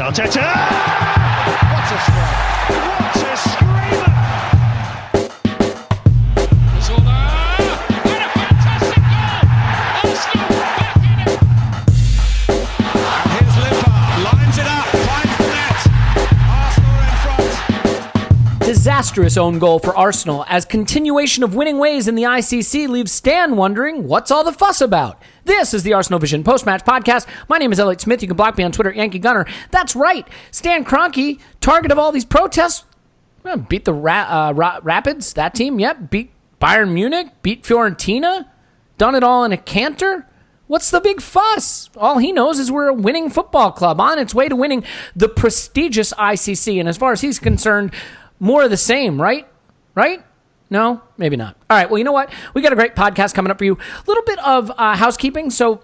Arteta! What a strike! What a screamer! Zola! What a fantastic goal! Arsenal back in it! And here's Limpar, lines it up, finds the net. Arsenal in front. Disastrous own goal for Arsenal as continuation of winning ways in the ICC leaves Stan wondering what's all the fuss about. This is the Arsenal Vision post-match podcast. My name is Elliot Smith. You can block me on Twitter at Yankee Gunner. That's right. Stan Kroenke, target of all these protests, beat the Rapids, that team. Yep. Beat Bayern Munich. Beat Fiorentina. Done it all in a canter. What's the big fuss? All he knows is we're a winning football club on its way to winning the prestigious ICC. And as far as he's concerned, more of the same, right? Right? No, maybe not. All right, well, you know what? We got a great podcast coming up for you. A little bit of housekeeping. So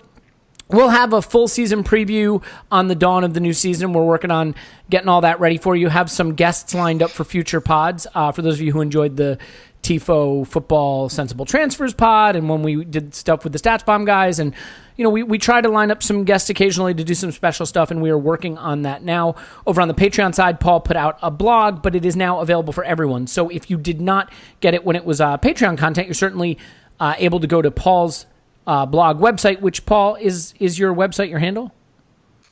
we'll have a full season preview on the dawn of the new season. We're working on getting all that ready for you. Have some guests lined up for future pods. For those of you who enjoyed the TIFO Football Sensible Transfers pod and when we did stuff with the Stats Bomb guys. And, you know, we try to line up some guests occasionally to do some special stuff, and we are working on that now. Over on the Patreon side, Paul put out a blog, but it is now available for everyone. So if you did not get it when it was Patreon content, you're certainly able to go to Paul's blog website, which, Paul, is your website, your handle?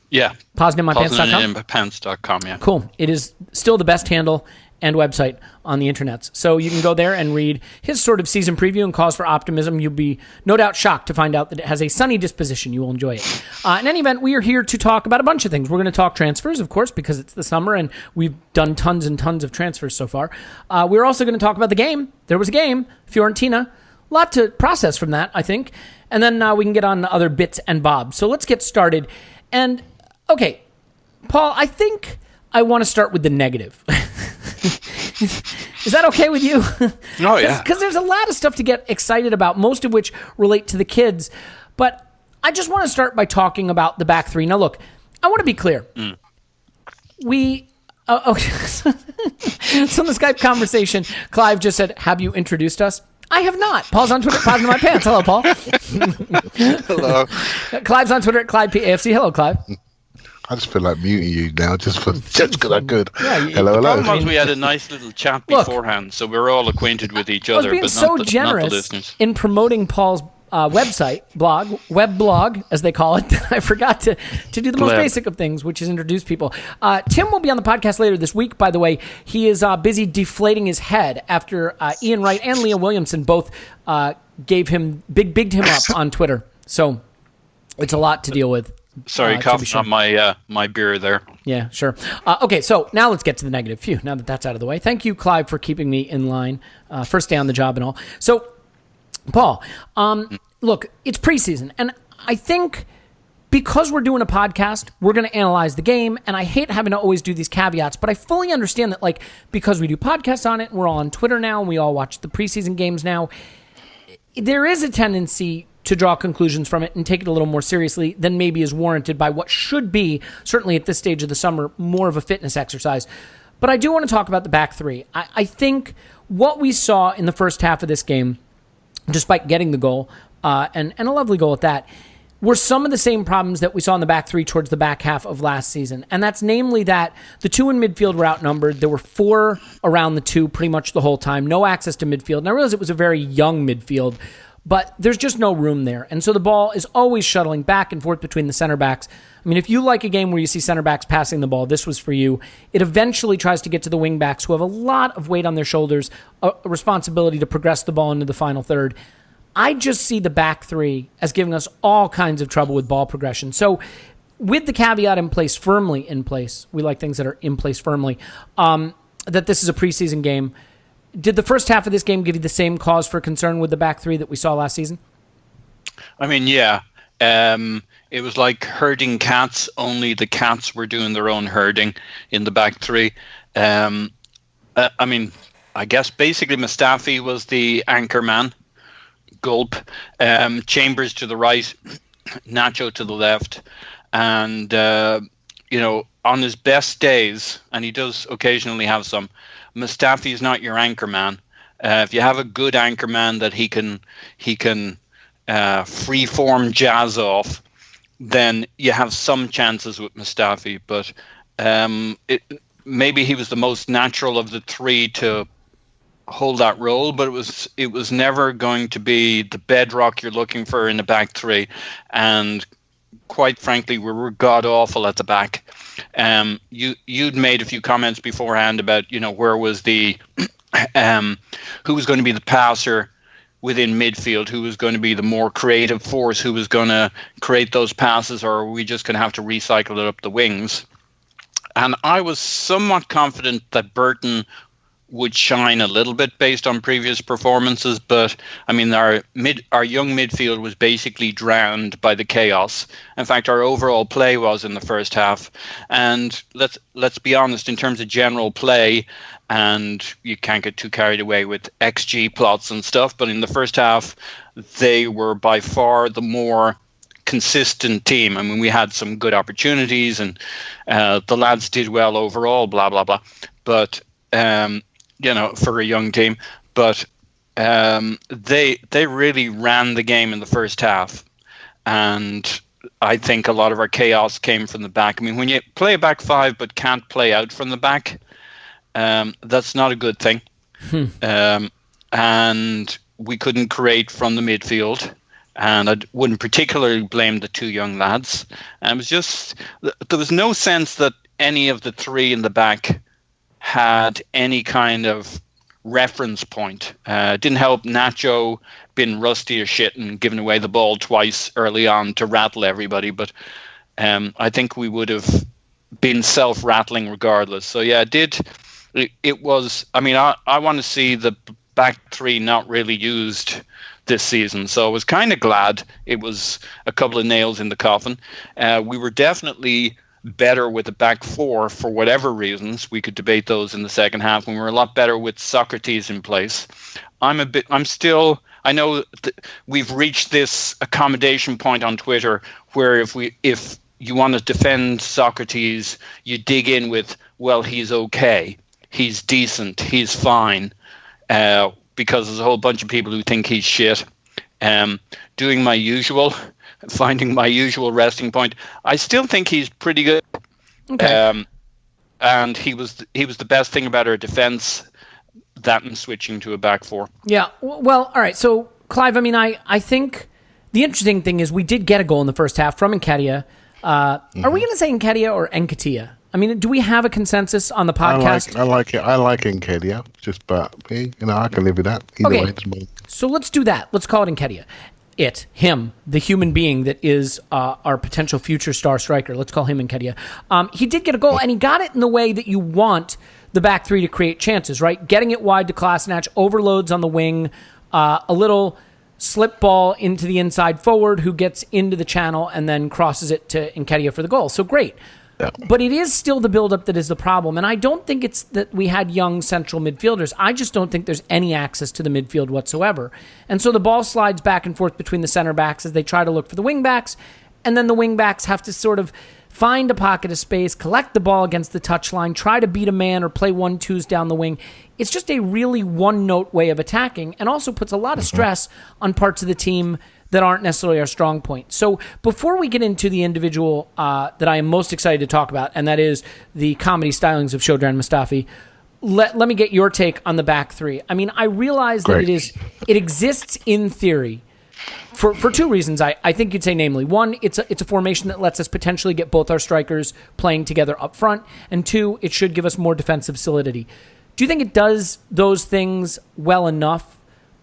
Yeah. PositinMyPants.com? yeah. Cool. It is still the best handle and website on the internet. So you can go there and read his sort of season preview and cause for optimism. You'll be no doubt shocked to find out that it has a sunny disposition. You will enjoy it. In any event, we are here to talk about a bunch of things. We're going to talk transfers, of course, because it's the summer and we've done tons and tons of transfers so far. We're also going to talk about the game. There was a game, Fiorentina. A lot to process from that, I think. And then we can get on to other bits and bobs. So let's get started. And, okay, Paul, I think I want to start with the negative. Is that okay with you? Oh, yeah. Because there's a lot of stuff to get excited about, most of which relate to the kids. But I just want to start by talking about the back three. Now, look, I want to be clear. We... So in the Skype conversation, Clive just said, have you introduced us? I have not. Paul's on Twitter at Positive My Pants. Hello, Paul. Hello. Clive's on Twitter at ClivePAFC. Hello, Clive. I just feel like muting you now just because I could. Yeah, hello. The problem was we had a nice little chat beforehand, so we were all acquainted with each other. I was being but so not the generous listeners. in promoting Paul's website, web blog, as they call it. I forgot to do the most basic of things, which is introduce people. Tim will be on the podcast later this week, by the way. He is busy deflating his head after Ian Wright and Leah Williamson both gave him, bigged him up on Twitter. So it's a lot to deal with. Sorry, coughing on my beer there. Yeah, sure. Okay, so now let's get to the negative. Phew, now that that's out of the way. Thank you, Clive, for keeping me in line. First day on the job and all. So, Paul, look, it's preseason, and I think because we're doing a podcast, we're going to analyze the game, and I hate having to always do these caveats, but I fully understand that, like, because we do podcasts on it, and we're all on Twitter now, and we all watch the preseason games now, there is a tendency to draw conclusions from it and take it a little more seriously than maybe is warranted by what should be, certainly at this stage of the summer, more of a fitness exercise. But I do want to talk about the back three. I think what we saw in the first half of this game, despite getting the goal, and a lovely goal at that, were some of the same problems that we saw in the back three towards the back half of last season. And that's namely that the two in midfield were outnumbered. There were four around the two pretty much the whole time. No access to midfield. And I realize it was a very young midfield, but there's just no room there. And so the ball is always shuttling back and forth between the center backs. I mean, if you like a game where you see center backs passing the ball, this was for you. It eventually tries to get to the wing backs who have a lot of weight on their shoulders, a responsibility to progress the ball into the final third. I just see the back three as giving us all kinds of trouble with ball progression. So with the caveat firmly in place, we like things that are in place firmly, that this is a preseason game. Did the first half of this game give you the same cause for concern with the back three that we saw last season? I mean, yeah. It was like herding cats, only the cats were doing their own herding in the back three. I mean, I guess basically Mustafi was the anchor man. Gulp. Chambers to the right, Nacho to the left. And, on his best days, and he does occasionally have some, Mustafi is not your anchor man. If you have a good anchor man that he can free-form jazz off, then you have some chances with Mustafi. But Maybe he was the most natural of the three to hold that role, but it was never going to be the bedrock you're looking for in the back three. And quite frankly, we were god awful at the back. You'd made a few comments beforehand about, where was the who was going to be the passer within midfield, who was going to be the more creative force, who was going to create those passes, or are we just going to have to recycle it up the wings? And I was somewhat confident that Burton would shine a little bit based on previous performances, but I mean our young midfield was basically drowned by the chaos. In fact, our overall play was in the first half, and let's be honest, in terms of general play, and you can't get too carried away with XG plots and stuff, but in the first half they were by far the more consistent team. I mean, we had some good opportunities, and the lads did well overall, blah blah blah, but for a young team, but they really ran the game in the first half, and I think a lot of our chaos came from the back. I mean, when you play a back five but can't play out from the back, that's not a good thing. And we couldn't create from the midfield, and I wouldn't particularly blame the two young lads. And it was just, there was no sense that any of the three in the back had any kind of reference point. Didn't help Nacho been rusty as shit and given away the ball twice early on to rattle everybody, but I think we would have been self-rattling regardless. So yeah, it was, I mean, I want to see the back three not really used this season, so I was kind of glad it was a couple of nails in the coffin. We were definitely better with the back four for whatever reasons. We could debate those in the second half, and we were a lot better with Socrates in place. I know we've reached this accommodation point on Twitter where if you want to defend Socrates, you dig in with, well, he's okay, he's decent, he's fine, because there's a whole bunch of people who think he's shit. Finding my usual resting point, I still think he's pretty good. Okay. And he was the best thing about our defense, that and switching to a back four. Yeah. Well, all right. So, Clive, I mean, I think the interesting thing is we did get a goal in the first half from Nketiah. Are we going to say Nketiah or Nketiah? I mean, do we have a consensus on the podcast? I like it. I like Nketiah, but I can live with that. Either way. So let's do that. Let's call it Nketiah. Him, the human being that is our potential future star striker. Let's call him Nketiah. He did get a goal, and he got it in the way that you want the back three to create chances, right? Getting it wide to Kolasinac, overloads on the wing, a little slip ball into the inside forward who gets into the channel and then crosses it to Nketiah for the goal. So great. Yeah. But it is still the build-up that is the problem. And I don't think it's that we had young central midfielders. I just don't think there's any access to the midfield whatsoever. And so the ball slides back and forth between the center backs as they try to look for the wing backs. And then the wing backs have to sort of find a pocket of space, collect the ball against the touchline, try to beat a man or play 1-2s down the wing. It's just a really one-note way of attacking, and also puts a lot of stress on parts of the team that aren't necessarily our strong point. So before we get into the individual that I am most excited to talk about, and that is the comedy stylings of Shkodran Mustafi, let me get your take on the back three. I mean, I realize that it exists in theory for two reasons. I think you'd say, namely, one, it's a formation that lets us potentially get both our strikers playing together up front, and two, it should give us more defensive solidity. Do you think it does those things well enough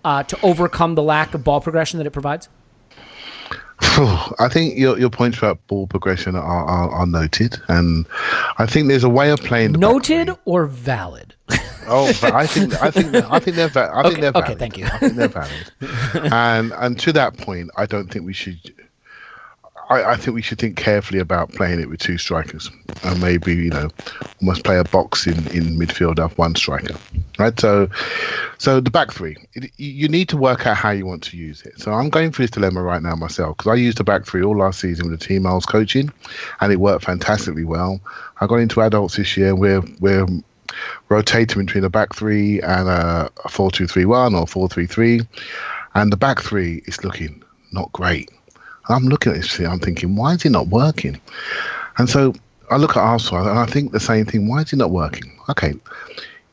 to overcome the lack of ball progression that it provides? I think your points about ball progression are noted, and I think there's a way of playing. Noted or valid? But I think they're valid. Okay, thank you. I think they're valid, and to that point, I don't think we should. I think we should think carefully about playing it with two strikers, and maybe almost play a box in midfield of one striker, right? So the back three, you need to work out how you want to use it. So I'm going through this dilemma right now myself, because I used the back three all last season with the team I was coaching, and it worked fantastically well. I got into adults this year. We're rotating between a back three and a 4-2-3-1 or 4-3-3, and the back three is looking not great. I'm looking at this, I'm thinking, why is it not working? And so I look at Arsenal and I think the same thing. Why is it not working? Okay,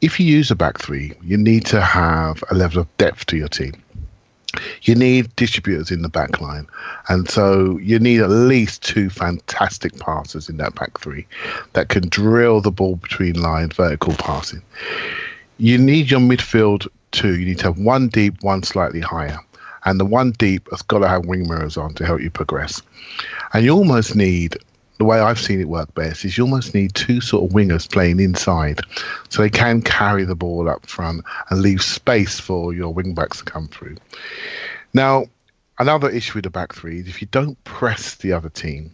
if you use a back three, you need to have a level of depth to your team. You need distributors in the back line. And so you need at least two fantastic passers in that back three that can drill the ball between lines, vertical passing. You need your midfield too. You need to have one deep, one slightly higher. And the one deep has got to have wing mirrors on to help you progress. And you almost need, the way I've seen it work best, is you almost need two sort of wingers playing inside so they can carry the ball up front and leave space for your wing backs to come through. Now, another issue with the back three is if you don't press the other team,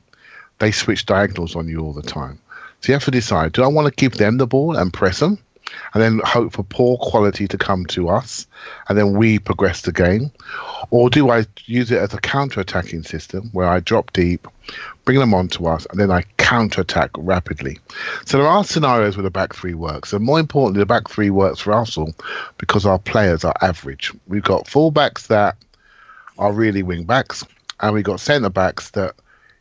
they switch diagonals on you all the time. So you have to decide, do I want to give them the ball and press them and then hope for poor quality to come to us and then we progress the game? Or do I use it as a counter-attacking system where I drop deep, bring them onto us, and then I counter-attack rapidly? So there are scenarios where the back three works. And more importantly, the back three works for Arsenal because our players are average. We've got full-backs that are really wing-backs, and we've got centre-backs that,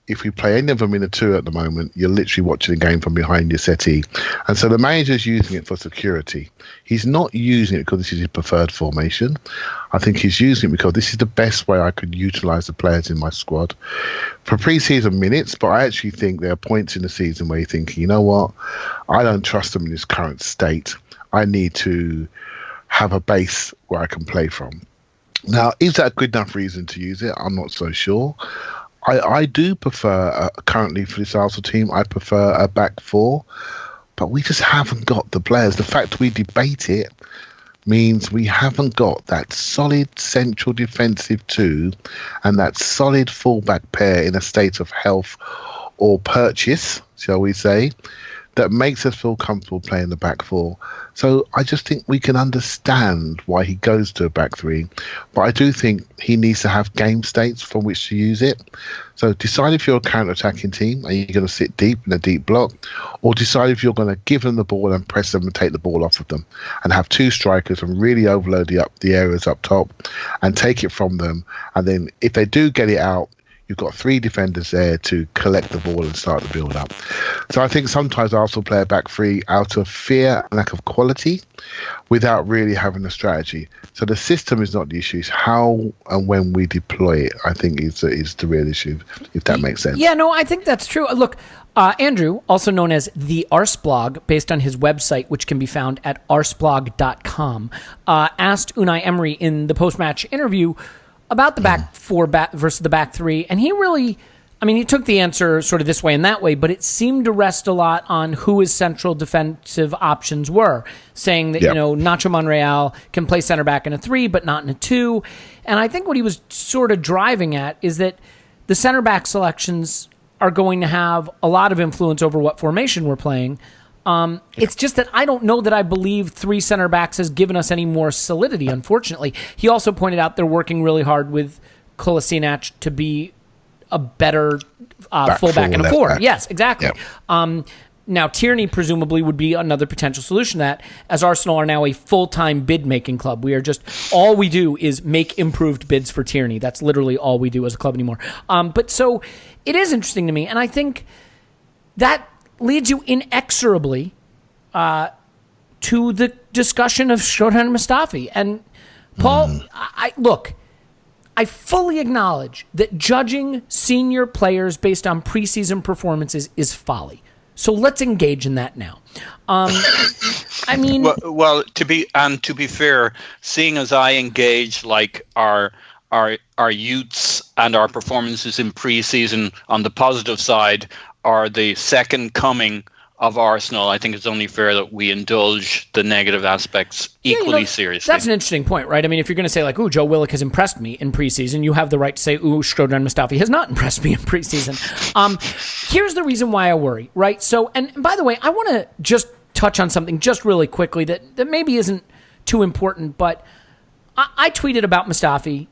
if we play any of them in a two at the moment, you're literally watching the game from behind your settee. And so the manager's using it for security. He's not using it because this is his preferred formation. I think he's using it because this is the best way I could utilise the players in my squad for pre-season minutes. But I actually think there are points in the season where you're thinking, you know what, I don't trust them in this current state. I need to have a base where I can play from. Now, is that a good enough reason to use it? I'm not so sure. I do prefer, currently for this Arsenal team, I prefer a back four, but we just haven't got the players. The fact we debate it means we haven't got that solid central defensive two and that solid fullback pair in a state of health or purchase, shall we say, that makes us feel comfortable playing the back four. So I just think we can understand why he goes to a back three, but I do think he needs to have game states from which to use it. So decide if you're a counter-attacking team and you're going to sit deep in a deep block, or decide if you're going to give them the ball and press them and take the ball off of them and have two strikers and really overload the areas up top and take it from them. And then if they do get it out, you've got three defenders there to collect the ball and start the build up. So I think sometimes Arsenal play a back three out of fear and lack of quality without really having a strategy. So the system is not the issue. It's how and when we deploy it, I think is the real issue, if that makes sense. Yeah, no, I think that's true. Look, Andrew, also known as the Arsblog, based on his website, which can be found at arsblog.com, asked Unai Emery in the post-match interview about the back four versus the back three, and he really, I mean, he took the answer sort of this way and that way, but it seemed to rest a lot on who his central defensive options were, saying that, Nacho Monreal can play center back in a three, but not in a two. And I think what he was sort of driving at is that the center back selections are going to have a lot of influence over what formation we're playing. It's just that I don't know that I believe three center backs has given us any more solidity, unfortunately. He also pointed out they're working really hard with Kolasinac to be a better fullback and a four. Back. Yes, exactly. Yep. Now, Tierney presumably would be another potential solution to that, as Arsenal are now a full-time bid-making club. We are just, all we do is make improved bids for Tierney. That's literally all we do as a club anymore. But so it is interesting to me, and I think that leads you inexorably to the discussion of Shkodran Mustafi. And Paul, I fully acknowledge that judging senior players based on preseason performances is folly. So let's engage in that now. I mean, well, to be fair, seeing as I engage like our youths and our performances in preseason on the positive side are the second coming of Arsenal, I think it's only fair that we indulge the negative aspects equally seriously. That's an interesting point, right? I mean, if you're going to say like, Joe Willock has impressed me in preseason, you have the right to say, Shkodran Mustafi has not impressed me in preseason. Here's the reason why I worry, right? So, and by the way, I want to just touch on something just really quickly that maybe isn't too important, but I tweeted about Mustafi,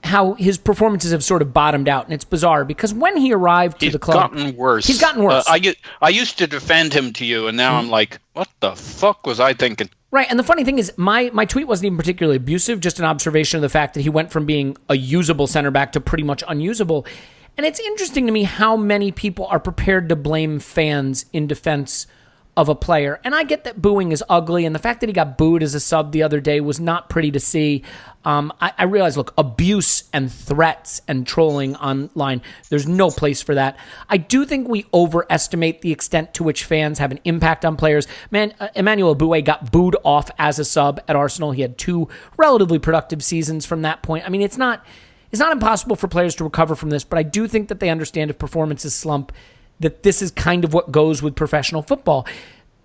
how his performances have sort of bottomed out, and it's bizarre because when he arrived to the club, he's gotten worse. He's gotten worse. I used to defend him to you, and now I'm like, what the fuck was I thinking? Right, and the funny thing is, my tweet wasn't even particularly abusive, just an observation of the fact that he went from being a usable center back to pretty much unusable. And it's interesting to me how many people are prepared to blame fans in defense of a player. And I get that booing is ugly, and the fact that he got booed as a sub the other day was not pretty to see. I realize, look, abuse and threats and trolling online, there's no place for that. I do think we overestimate the extent to which fans have an impact on players. Man, Emmanuel Boué got booed off as a sub at Arsenal. He had 2 relatively productive seasons from that point. I mean, it's not impossible for players to recover from this, but I do think that they understand if performances slump, that this is kind of what goes with professional football.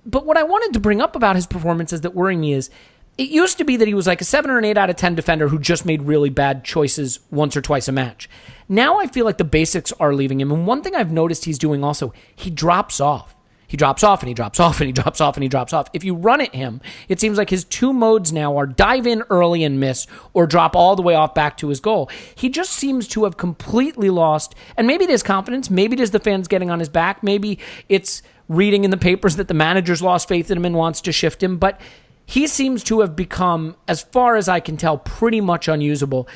But what I wanted to bring up about his performances that worry me is, it used to be that he was like a 7 or an 8 out of 10 defender who just made really bad choices once or twice a match. Now I feel like the basics are leaving him. And one thing I've noticed he's doing also, he drops off. He drops off and he drops off and he drops off and he drops off. If you run at him, it seems like his 2 modes now are dive in early and miss, or drop all the way off back to his goal. He just seems to have completely lost, and maybe it is confidence, maybe it is the fans getting on his back, maybe it's reading in the papers that the manager's lost faith in him and wants to shift him, but he seems to have become, as far as I can tell, pretty much unusable.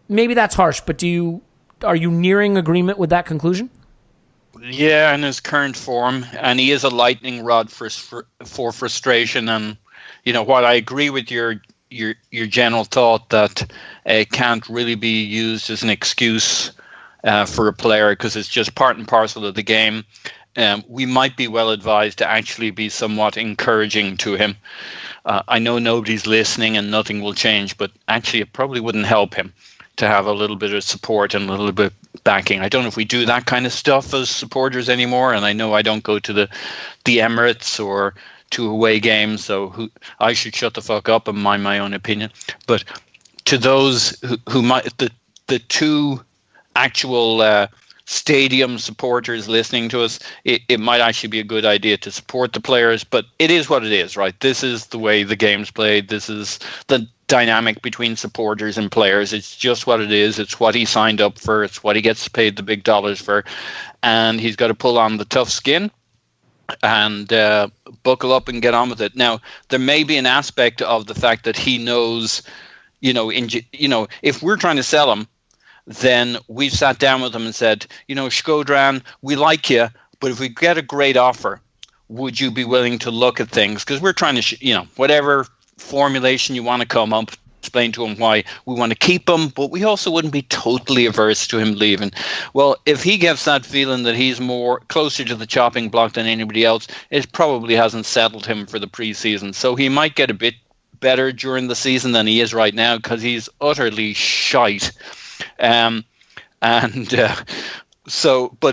Maybe that's harsh, but are you nearing agreement with that conclusion? Yeah, in his current form, and he is a lightning rod for frustration. And while I agree with your general thought that it can't really be used as an excuse for a player because it's just part and parcel of the game, we might be well advised to actually be somewhat encouraging to him. I know nobody's listening and nothing will change, but actually it probably wouldn't help him to have a little bit of support and a little bit backing. I don't know if we do that kind of stuff as supporters anymore, and I know I don't go to the Emirates or to away games, so I should shut the fuck up and mind my own opinion. But to those who might, the 2 actual stadium supporters listening to us, it might actually be a good idea to support the players, but it is what it is, right? This is the way the game's played. This is the dynamic between supporters and players. It's just what it is. It's what he signed up for. It's what he gets paid the big dollars for, and he's got to pull on the tough skin and buckle up and get on with it. Now, there may be an aspect of the fact that he knows, if we're trying to sell him, then we've sat down with him and said, Shkodran, we like you, but if we get a great offer, would you be willing to look at things? Because we're trying to, whatever formulation you want to come up, explain to him why we want to keep him, but we also wouldn't be totally averse to him leaving. Well, if he gets that feeling that he's more closer to the chopping block than anybody else, it probably hasn't settled him for the preseason. So he might get a bit better during the season than he is right now because he's utterly shite. But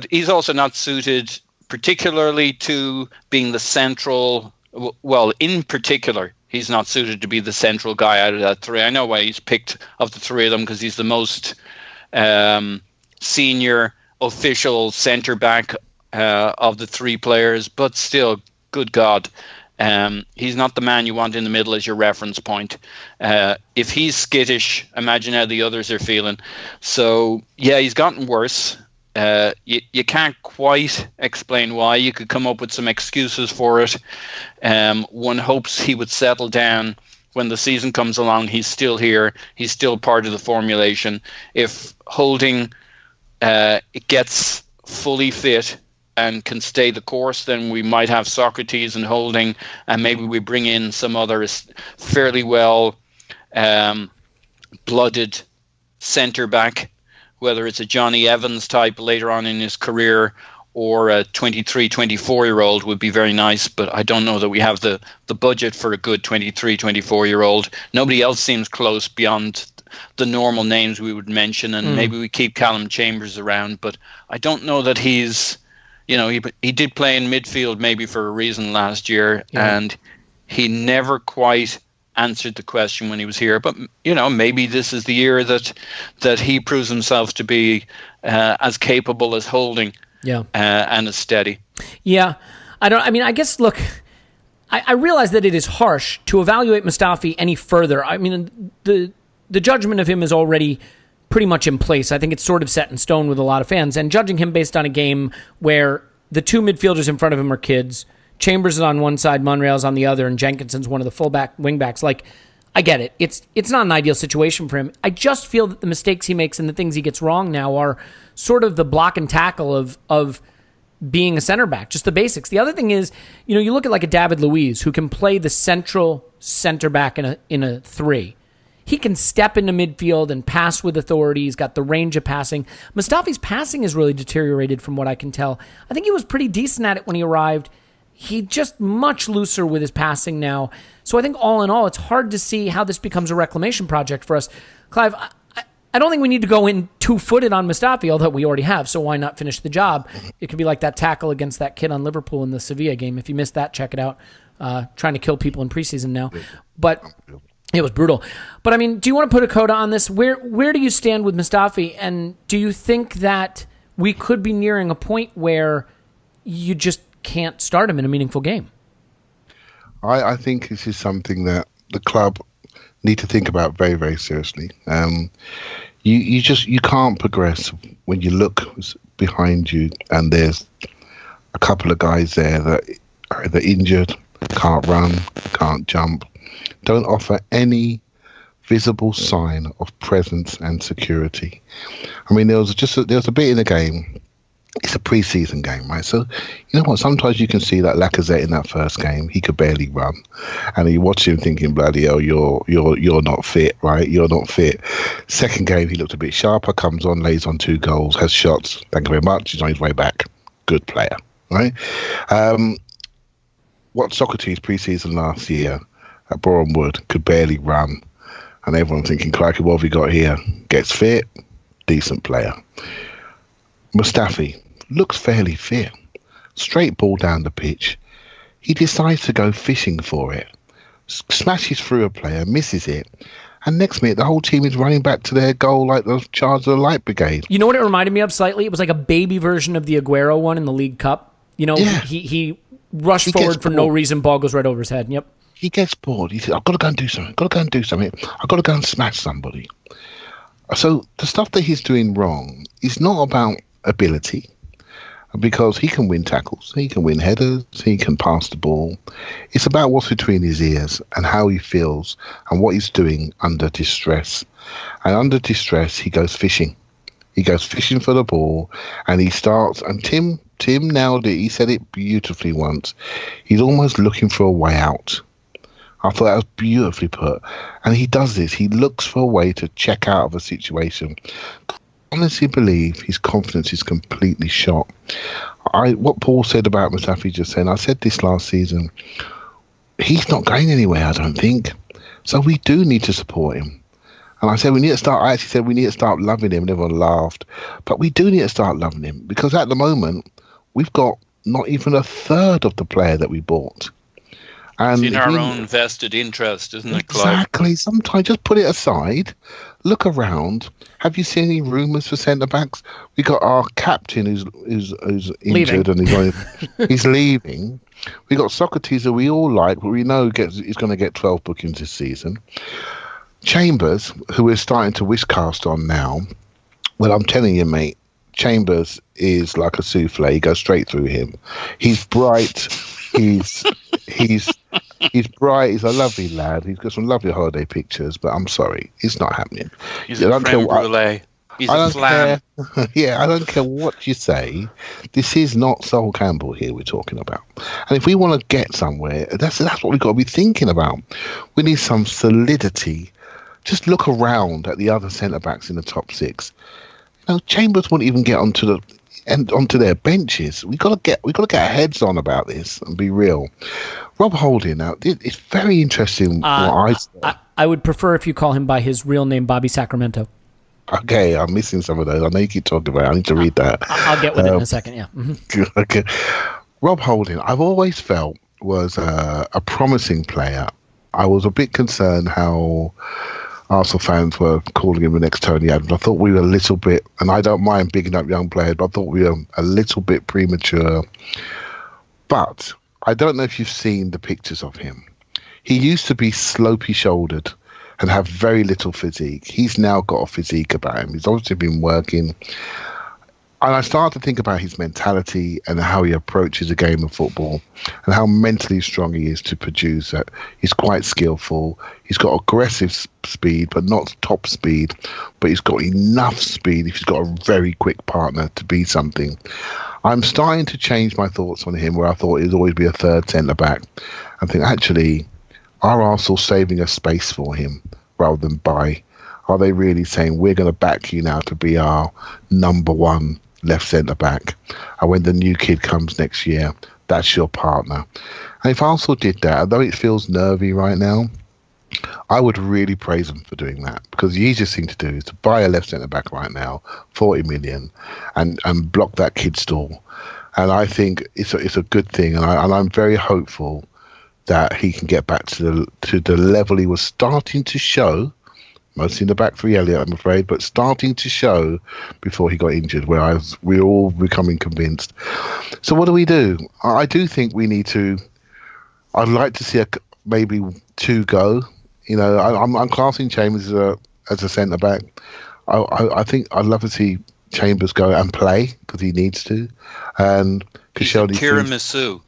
he's also not suited particularly to being the central, well, in particular, he's not suited to be the central guy out of that 3. I know why he's picked of the 3 of them, because he's the most senior official centre back of the 3 players, but still, good God. He's not the man you want in the middle as your reference point. If he's skittish, imagine how the others are feeling. So, yeah, he's gotten worse. You can't quite explain why. You could come up with some excuses for it. One hopes he would settle down when the season comes along. He's still here. He's still part of the formulation. If Holding it gets fully fit and can stay the course, then we might have Socrates and Holding, and maybe we bring in some other fairly well blooded centre back, whether it's a Johnny Evans type later on in his career or a 23, 24-year-old would be very nice, but I don't know that we have the budget for a good 23, 24-year-old. Nobody else seems close beyond the normal names we would mention, and maybe we keep Callum Chambers around, but I don't know that he's, he did play in midfield maybe for a reason last year, and he never quite answered the question when he was here. But maybe this is the year that he proves himself to be as capable as Holding, and as steady. Yeah, I guess, look, I realize that it is harsh to evaluate Mustafi any further. I mean, the judgment of him is already pretty much in place. I think it's sort of set in stone with a lot of fans, and judging him based on a game where the 2 midfielders in front of him are kids, Chambers is on one side, Monreal's on the other, and Jenkinson's one of the fullback wingbacks. Like, I get it. It's not an ideal situation for him. I just feel that the mistakes he makes and the things he gets wrong now are sort of the block and tackle of being a center back, just the basics. The other thing is, you look at like a David Luiz who can play the central center back in a 3. He can step into midfield and pass with authority. He's got the range of passing. Mustafi's passing has really deteriorated from what I can tell. I think he was pretty decent at it when he arrived. He's just much looser with his passing now. So I think all in all, it's hard to see how this becomes a reclamation project for us. Clive, I don't think we need to go in 2-footed on Mustafi, although we already have, so why not finish the job? It could be like that tackle against that kid on Liverpool in the Sevilla game. If you missed that, check it out. Trying to kill people in preseason now. But it was brutal. But, I mean, do you want to put a coda on this? Where do you stand with Mustafi? And do you think that we could be nearing a point where you just can't start him in a meaningful game? I think this is something that the club need to think about very, very seriously. You can't progress when you look behind you and there's a couple of guys there that are either injured, can't run, can't jump, don't offer any visible sign of presence and security. I mean, there was a bit in the game. It's a pre-season game, right? So, you know what? Sometimes you can see that Lacazette in that first game, he could barely run, and you watch him thinking, "Bloody hell, you're not fit, right? You're not fit." Second game, he looked a bit sharper. Comes on, lays on 2 goals, has shots. Thank you very much. He's on his way back. Good player, right? What Socrates pre-season last year at Boreham Wood could barely run, and everyone thinking, "Crikey, what have we got here?" Gets fit, decent player. Mustafi looks fairly fit. Straight ball down the pitch. He decides to go fishing for it. Smashes through a player, misses it. And next minute, the whole team is running back to their goal like the Charge of the Light Brigade. You know what it reminded me of slightly? It was like a baby version of the Aguero one in the League Cup. He rushed forward for no reason. Ball goes right over his head. Yep. He gets bored. He says, I've got to go and do something. I've got to go and smash somebody. So the stuff that he's doing wrong is not about ability, because he can win tackles, he can win headers, he can pass the ball. It's about what's between his ears and how he feels and what he's doing under distress. And under distress, he goes fishing. He goes fishing for the ball, and he starts, and Tim nailed it. He said it beautifully once. He's almost looking for a way out. I thought that was beautifully put. And he does this. He looks for a way to check out of a situation. I honestly believe his confidence is completely shot. What Paul said about Mustafi just then, I said this last season, he's not going anywhere, I don't think. So we do need to support him. And I actually said we need to start loving him, and everyone laughed. But we do need to start loving him, because at the moment, we've got not even a third of the player that we bought. And it's in our own vested interest, isn't it, Clive? Exactly. Sometimes just put it aside, look around. Have you seen any rumours for centre backs? We got our captain who's injured and he's leaving. We got Socrates, who we all like, but we know he's going to get 12 bookings this season. Chambers, who we're starting to wishcast on now. Well, I'm telling you, mate, Chambers is like a souffle. You go straight through him. He's bright. He's bright. He's a lovely lad. He's got some lovely holiday pictures, but I'm sorry, it's not happening. He's a creme brulee. He's a flan. Yeah, I don't care what you say. This is not Sol Campbell here we're talking about. And if we want to get somewhere, that's what we've got to be thinking about. We need some solidity. Just look around at the other centre-backs in the top 6. Chambers wouldn't even get onto their benches. We got to get our heads on about this and be real. Rob Holding, now it's very interesting. I would prefer if you call him by his real name, Bobby Sacramento. Okay, I'm missing some of those. I know you keep talking about it. I need to read that. I'll get with it in a second. Yeah. Mm-hmm. Okay. Rob Holding, I've always felt was a promising player. I was a bit concerned how Arsenal fans were calling him the next Tony Adams. I thought we were a little bit, and I don't mind bigging up young players, but I thought we were a little bit premature. But I don't know if you've seen the pictures of him. He used to be slopey-shouldered and have very little physique. He's now got a physique about him. He's obviously been working. I started to think about his mentality and how he approaches a game of football and how mentally strong he is to produce that. He's quite skillful. He's got aggressive speed, but not top speed. But he's got enough speed if he's got a very quick partner to be something. I'm starting to change my thoughts on him, where I thought he'd always be a third centre-back. I think, actually, are Arsenal saving a space for him rather than buy? Are they really saying, we're going to back you now to be our number one left centre-back, and when the new kid comes next year, that's your partner? And if Arsenal did that, although it feels nervy right now, I would really praise them for doing that, because the easiest thing to do is to buy a left centre-back right now, 40 million, and block that kid stall. And I think it's a good thing, and I'm very hopeful that he can get back to the level he was starting to show, mostly in the back three, Elliot, I'm afraid, but starting to show before he got injured, where we were all becoming convinced. So what do? I do think we need to. I'd like to see maybe two go. You know, I'm classing Chambers as a centre back. I think I'd love to see Chambers go and play, because he needs to. And Koscielny, tiramisu.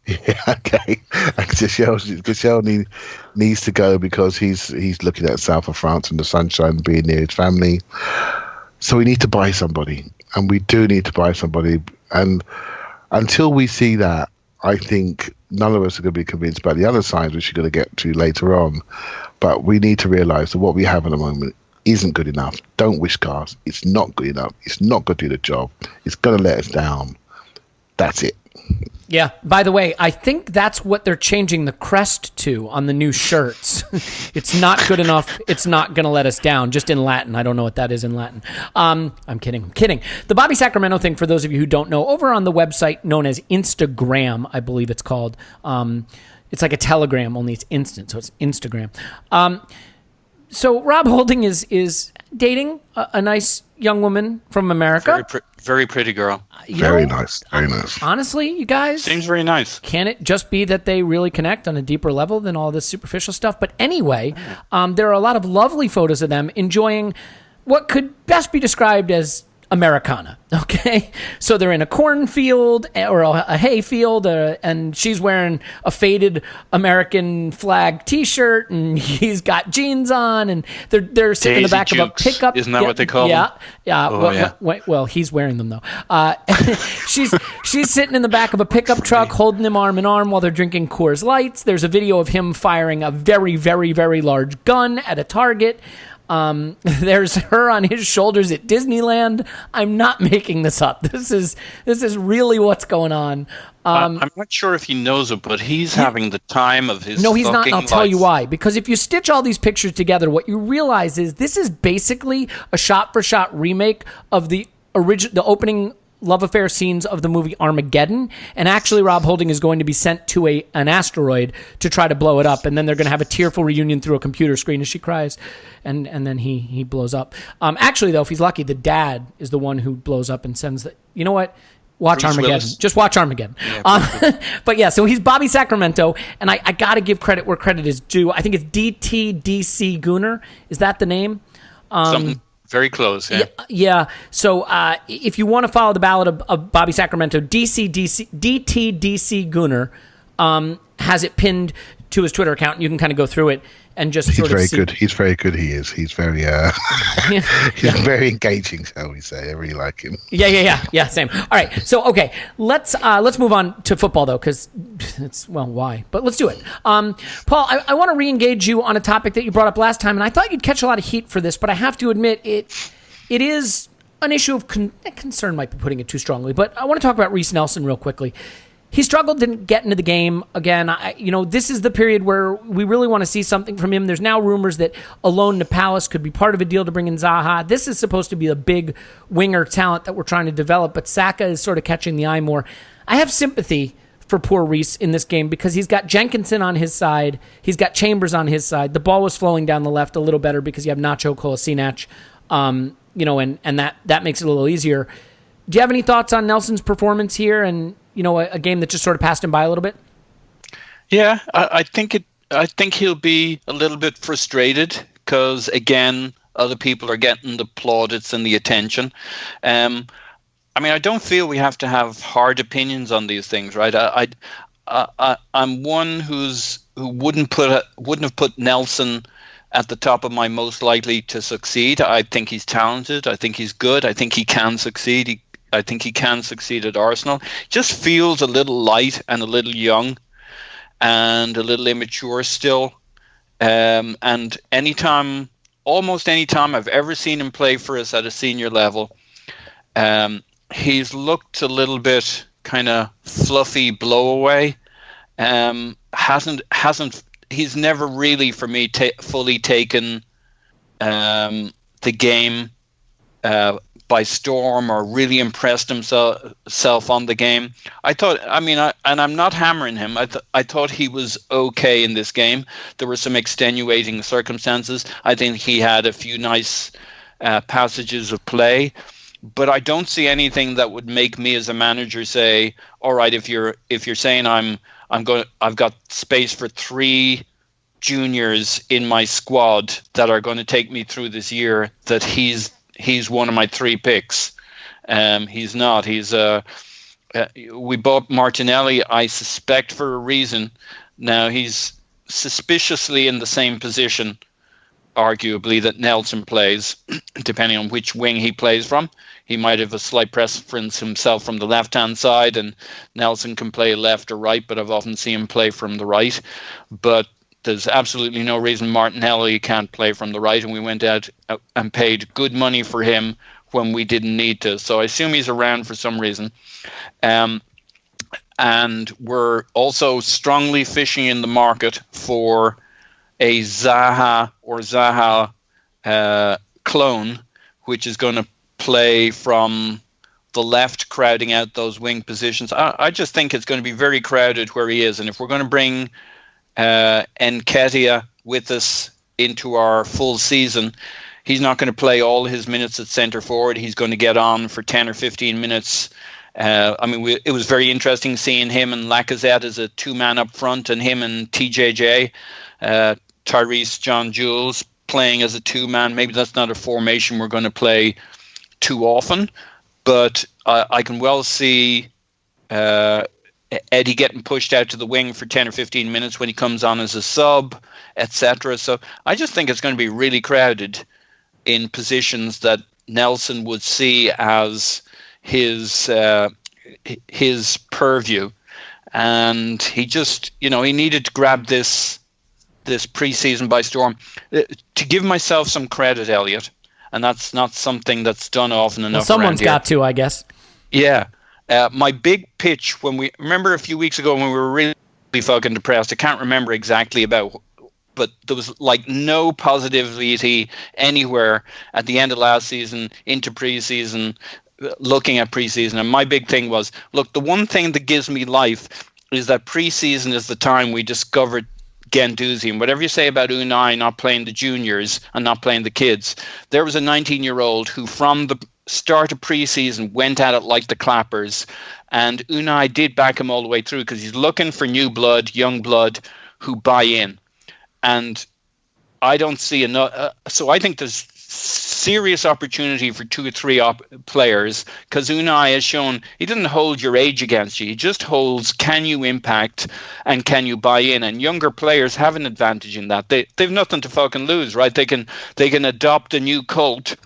Yeah, okay. Koscielny needs to go because he's looking at south of France and the sunshine and being near his family. So we need to buy somebody, and we do need to buy somebody. And until we see that, I think none of us are going to be convinced about the other signs, which we're going to get to later on. But we need to realise that what we have at the moment isn't good enough. Don't wish cars. It's not good enough. It's not going to do the job. It's going to let us down. That's it. Yeah. By the way, I think that's what they're changing the crest to on the new shirts. It's not good enough. It's not going to let us down. Just in Latin. I don't know what that is in Latin. I'm kidding. The Bobby Sacramento thing, for those of you who don't know, over on the website known as Instagram, I believe it's called. It's like a Telegram, only it's instant, so it's Instagram. So Rob Holding is dating a nice young woman from America. Very pretty girl. Very nice. Honestly, you guys, seems very nice. Can it just be that they really connect on a deeper level than all this superficial stuff? But anyway, there are a lot of lovely photos of them enjoying what could best be described as Americana. Okay, so they're in a cornfield or a hay field, and she's wearing a faded American flag T-shirt, and he's got jeans on, and they're sitting in the back of a pickup. Isn't that what they call them? Yeah. Oh, well, he's wearing them though. She's sitting in the back of a pickup truck, holding him arm in arm while they're drinking Coors Lights. There's a video of him firing a very, very, very large gun at a target. There's her on his shoulders at Disneyland. I'm not making this up. This is really what's going on. I'm not sure if he knows it, but he's having the time of his. No, he's not. And I'll tell you life. why. Because if you stitch all these pictures together, what you realize is this is basically a shot-for-shot remake of the opening love affair scenes of the movie Armageddon, and actually Rob Holding is going to be sent to an asteroid to try to blow it up, and then they're going to have a tearful reunion through a computer screen as she cries, and then he blows up. Actually, though, if he's lucky, the dad is the one who blows up and sends the. You know what? Watch Bruce Armageddon. Willis. Just watch Armageddon. Yeah, but yeah, so he's Bobby Sacramento, and I got to give credit where credit is due. I think it's DTDC Gooner. Is that the name? Something very close. Yeah. So if you want to follow the ballad of Bobby Sacramento, DTDC Gooner has it pinned to his Twitter account, and you can kind of go through it and just sort of see. He's very good. He is. He's very he's very engaging, shall we say. I really like him. Yeah, same. All right. So okay, let's move on to football though, because it's why? But let's do it. Paul, I want to re-engage you on a topic that you brought up last time, and I thought you'd catch a lot of heat for this, but I have to admit it is an issue of concern. Might be putting it too strongly, but I want to talk about Reiss Nelson real quickly. He struggled to get into the game again. This is the period where we really want to see something from him. There's now rumors that a loan to Palace could be part of a deal to bring in Zaha. This is supposed to be a big winger talent that we're trying to develop, but Saka is sort of catching the eye more. I have sympathy for poor Reiss in this game because he's got Jenkinson on his side. He's got Chambers on his side. The ball was flowing down the left a little better because you have Nacho Kolasinac, and that makes it a little easier. Do you have any thoughts on Nelson's performance here and, a game that just sort of passed him by a little bit? Yeah, I think he'll be a little bit frustrated because, again, other people are getting the plaudits and the attention. I mean, I don't feel we have to have hard opinions on these things, right? I'm one who wouldn't have put Nelson at the top of my most likely to succeed. I think he's talented. I think he's good. I think he can succeed. I think he can succeed at Arsenal. Just feels a little light and a little young and a little immature still. And almost any time I've ever seen him play for us at a senior level, he's looked a little bit kind of fluffy blowaway. He's never really, for me, fully taken the game by storm or really impressed himself on the game. And I'm not hammering him. I thought he was okay in this game. There were some extenuating circumstances. I think he had a few nice passages of play, but I don't see anything that would make me as a manager say, all right, if you're saying I've got space for 3 juniors in my squad that are going to take me through this year, that he's one of my 3 picks. He's not. We bought Martinelli, I suspect, for a reason. Now he's suspiciously in the same position, arguably, that Nelson plays, depending on which wing he plays from. He might have a slight preference himself from the left-hand side, and Nelson can play left or right, but I've often seen him play from the right. But there's absolutely no reason Martinelli can't play from the right, and we went out and paid good money for him when we didn't need to. So I assume he's around for some reason. And we're also strongly fishing in the market for a Zaha clone, which is going to play from the left, crowding out those wing positions. I just think it's going to be very crowded where he is. And if we're going to bring Nketiah with us into our full season, he's not going to play all his minutes at centre forward. He's going to get on for 10 or 15 minutes. It was very interesting seeing him and Lacazette as a 2-man up front, and him and TJJ, Tyrese John Jules, playing as a 2-man. Maybe that's not a formation we're going to play too often, but I can well see Eddie getting pushed out to the wing for 10 or 15 minutes when he comes on as a sub, etc. So I just think it's going to be really crowded in positions that Nelson would see as his purview, and he just, he needed to grab this preseason by storm. To give myself some credit, Elliot, and that's not something that's done often enough. Well, someone's got to, I guess. Yeah. My big pitch, remember a few weeks ago when we were really fucking depressed, I can't remember exactly about, but there was like no positivity anywhere at the end of last season into preseason, looking at preseason. And my big thing was, look, the one thing that gives me life is that preseason is the time we discovered Guendouzi. And whatever you say about Unai not playing the juniors and not playing the kids, there was a 19-year-old who from the start of preseason went at it like the clappers, and Unai did back him all the way through because he's looking for new blood, young blood who buy in. And I don't see enough. So I think there's serious opportunity for 2 or 3 players, because Unai has shown he doesn't hold your age against you. He just holds, can you impact and can you buy in? And younger players have an advantage in that. They've nothing to fucking lose, right? They can adopt a new cult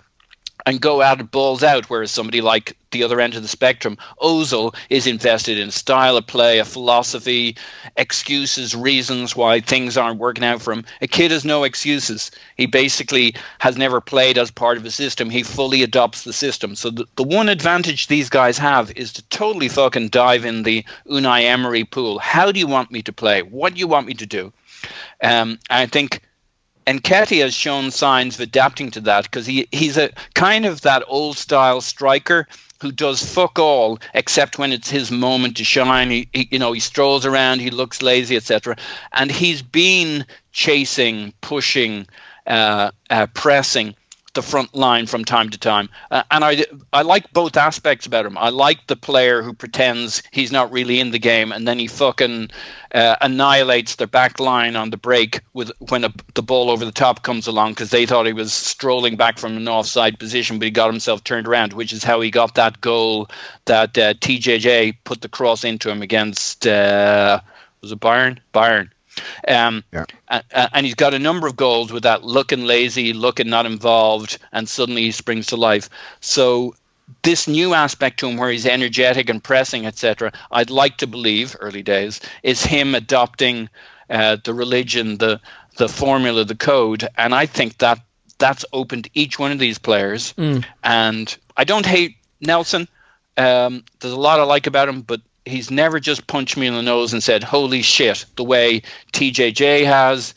and go out and balls out, whereas somebody like the other end of the spectrum, Ozil, is invested in style of play, a philosophy, excuses, reasons why things aren't working out for him. A kid has no excuses. He basically has never played as part of a system. He fully adopts the system. So the one advantage these guys have is to totally fucking dive in the Unai Emery pool. How do you want me to play? What do you want me to do? I think Nketiah has shown signs of adapting to that, because he's a kind of that old style striker who does fuck all except when it's his moment to shine. He strolls around, he looks lazy, etc. And he's been chasing, pushing, pressing the front line from time to time. And I like both aspects about him. I like the player who pretends he's not really in the game, and then he fucking annihilates their back line on the break when the ball over the top comes along, because they thought he was strolling back from an offside position, but he got himself turned around, which is how he got that goal that TJJ put the cross into him against, was it Bayern? Bayern. And he's got a number of goals with that looking lazy, looking not involved, and suddenly he springs to life. So this new aspect to him where he's energetic and pressing, etc., I'd like to believe, early days, is him adopting the religion, the formula, the code. And I think that's open to each one of these players. And I don't hate Nelson. There's a lot I like about him, but he's never just punched me in the nose and said, holy shit, the way TJJ has,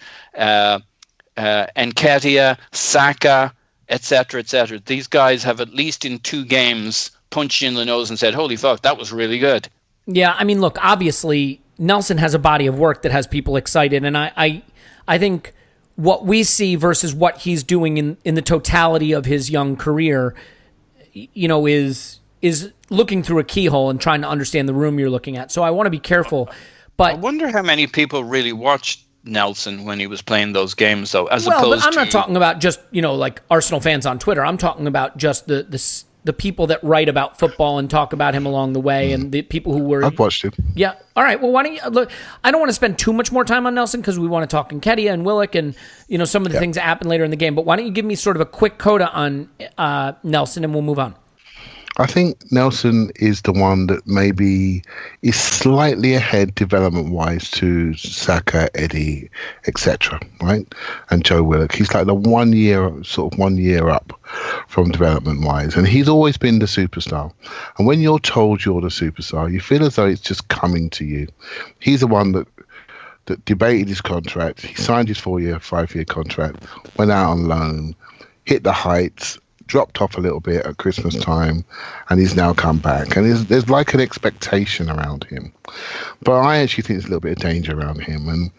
Nketiah, Saka, etc., etc. These guys have at least in 2 games punched you in the nose and said, holy fuck, that was really good. Yeah, I mean, look, obviously, Nelson has a body of work that has people excited, and I think what we see versus what he's doing in the totality of his young career, is looking through a keyhole and trying to understand the room you're looking at. So I want to be careful. But I wonder how many people really watched Nelson when he was playing those games, though, opposed but I'm not talking about just, like Arsenal fans on Twitter. I'm talking about just the people that write about football and talk about him along the way, and the people who were... I've watched him. Yeah. All right. Well, why don't you... Look, I don't want to spend too much more time on Nelson because we want to talk Nketiah and Willock and, some of the things that happen later in the game. But why don't you give me sort of a quick coda on Nelson, and we'll move on. I think Nelson is the one that maybe is slightly ahead development-wise to Saka, Eddie, etc., right? And Joe Willock. He's like the 1 year up from development-wise. And he's always been the superstar. And when you're told you're the superstar, you feel as though it's just coming to you. He's the one that debated his contract. He signed his 5-year contract, went out on loan, hit the heights, dropped off a little bit at Christmas time, and he's now come back. And there's like an expectation around him. But I actually think there's a little bit of danger around him. And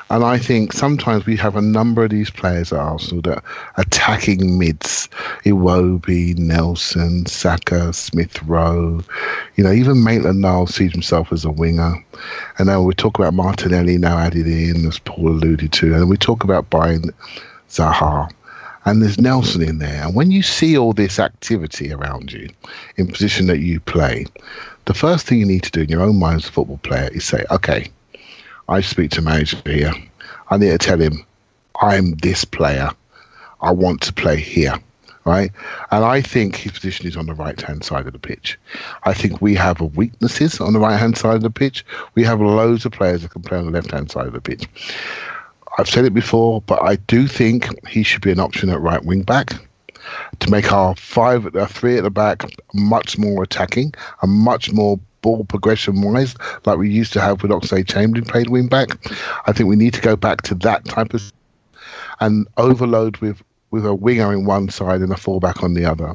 I think sometimes we have a number of these players at Arsenal that are attacking mids. Iwobi, Nelson, Saka, Smith Rowe. Even Maitland-Niles sees himself as a winger. And then we talk about Martinelli now added in, as Paul alluded to. And we talk about buying Zaha. And there's Nelson in there. And when you see all this activity around you in position that you play, the first thing you need to do in your own mind as a football player is say, okay, I speak to manager here. I need to tell him, I'm this player. I want to play here, right? And I think his position is on the right-hand side of the pitch. I think we have weaknesses on the right-hand side of the pitch. We have loads of players that can play on the left-hand side of the pitch. I've said it before, but I do think he should be an option at right wing back to make our 3 at the back much more attacking and much more ball progression wise, like we used to have with Oxlade-Chamberlain played wing back. I think we need to go back to that type of and overload with a winger in one side and a fullback on the other.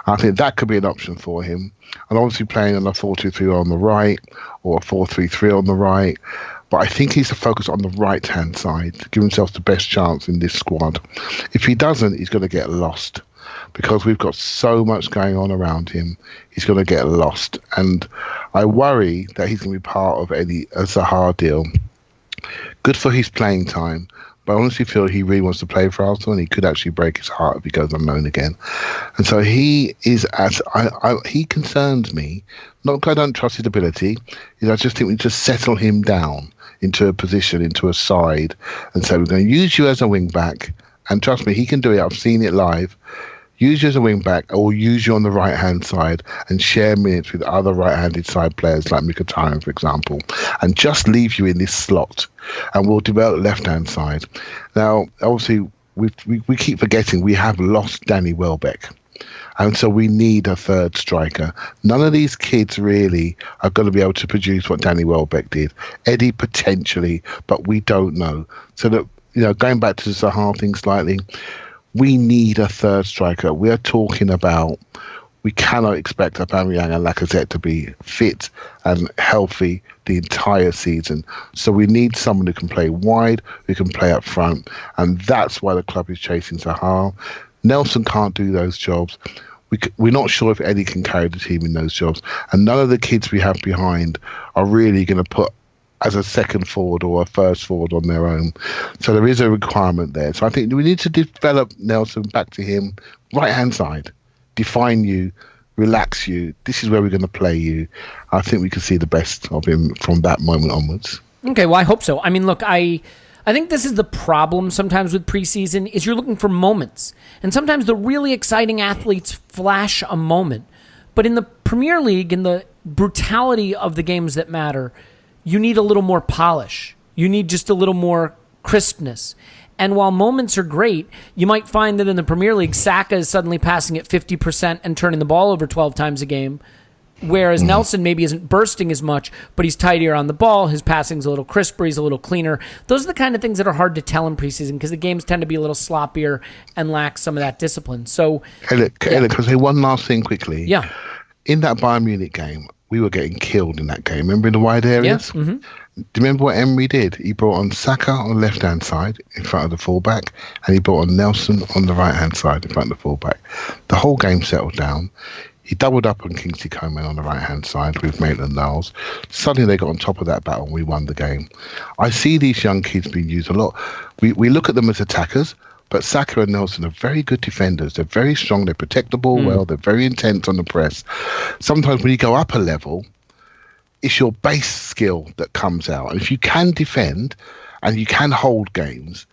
I think that could be an option for him. And obviously playing on a 4-2-3 on the right or a 4-3-3 on the right. But I think he's to focus on the right-hand side to give himself the best chance in this squad. If he doesn't, he's going to get lost because we've got so much going on around him. He's going to get lost. And I worry that he's going to be part of a Zaha deal. Good for his playing time. But I honestly feel he really wants to play for Arsenal, and he could actually break his heart if he goes on loan again. And so he is he concerns me. Not because I don't trust his ability. I just think we just settle him down into a position, into a side, and say we're going to use you as a wing back. And trust me, he can do it. I've seen it live. Use you as a wing back, or use you on the right hand side and share minutes with other right-handed side players like Nketiah, for example, and just leave you in this slot, and we'll develop left hand side. Now, obviously, we keep forgetting we have lost Danny Welbeck. And so we need a third striker. None of these kids really are going to be able to produce what Danny Welbeck did. Eddie potentially, but we don't know. So that, going back to the Zaha thing slightly, we need a third striker. We are talking about, we cannot expect Aubameyang and Lacazette to be fit and healthy the entire season. So we need someone who can play wide, who can play up front. And that's why the club is chasing Zaha. Nelson can't do those jobs. We're not sure if Eddie can carry the team in those jobs. And none of the kids we have behind are really going to put as a second forward or a first forward on their own. So there is a requirement there. So I think we need to develop Nelson back to him, right-hand side, define you, relax you. This is where we're going to play you. I think we can see the best of him from that moment onwards. Okay, well, I hope so. I mean, look, I think this is the problem sometimes with preseason is you're looking for moments. And sometimes the really exciting athletes flash a moment. But in the Premier League, in the brutality of the games that matter, you need a little more polish. You need just a little more crispness. And while moments are great, you might find that in the Premier League, Saka is suddenly passing at 50% and turning the ball over 12 times a game, whereas Nelson maybe isn't bursting as much, but he's tidier on the ball, his passing's a little crisper, he's a little cleaner. Those are the kind of things that are hard to tell in preseason because the games tend to be a little sloppier and lack some of that discipline. So, Elliot, can I say one last thing quickly? Yeah. In that Bayern Munich game, we were getting killed in that game. Remember in the wide areas? Yeah. Mm-hmm. Do you remember what Emery did? He brought on Saka on the left-hand side in front of the fullback, and he brought on Nelson on the right-hand side in front of the fullback. The whole game settled down. He doubled up on Kingsley Coman on the right-hand side with Maitland-Niles. Suddenly they got on top of that battle and we won the game. I see these young kids being used a lot. We look at them as attackers, but Saka and Nelson are very good defenders. They're very strong. They protect the ball well. They're very intense on the press. Sometimes when you go up a level, it's your base skill that comes out. And if you can defend and you can hold games,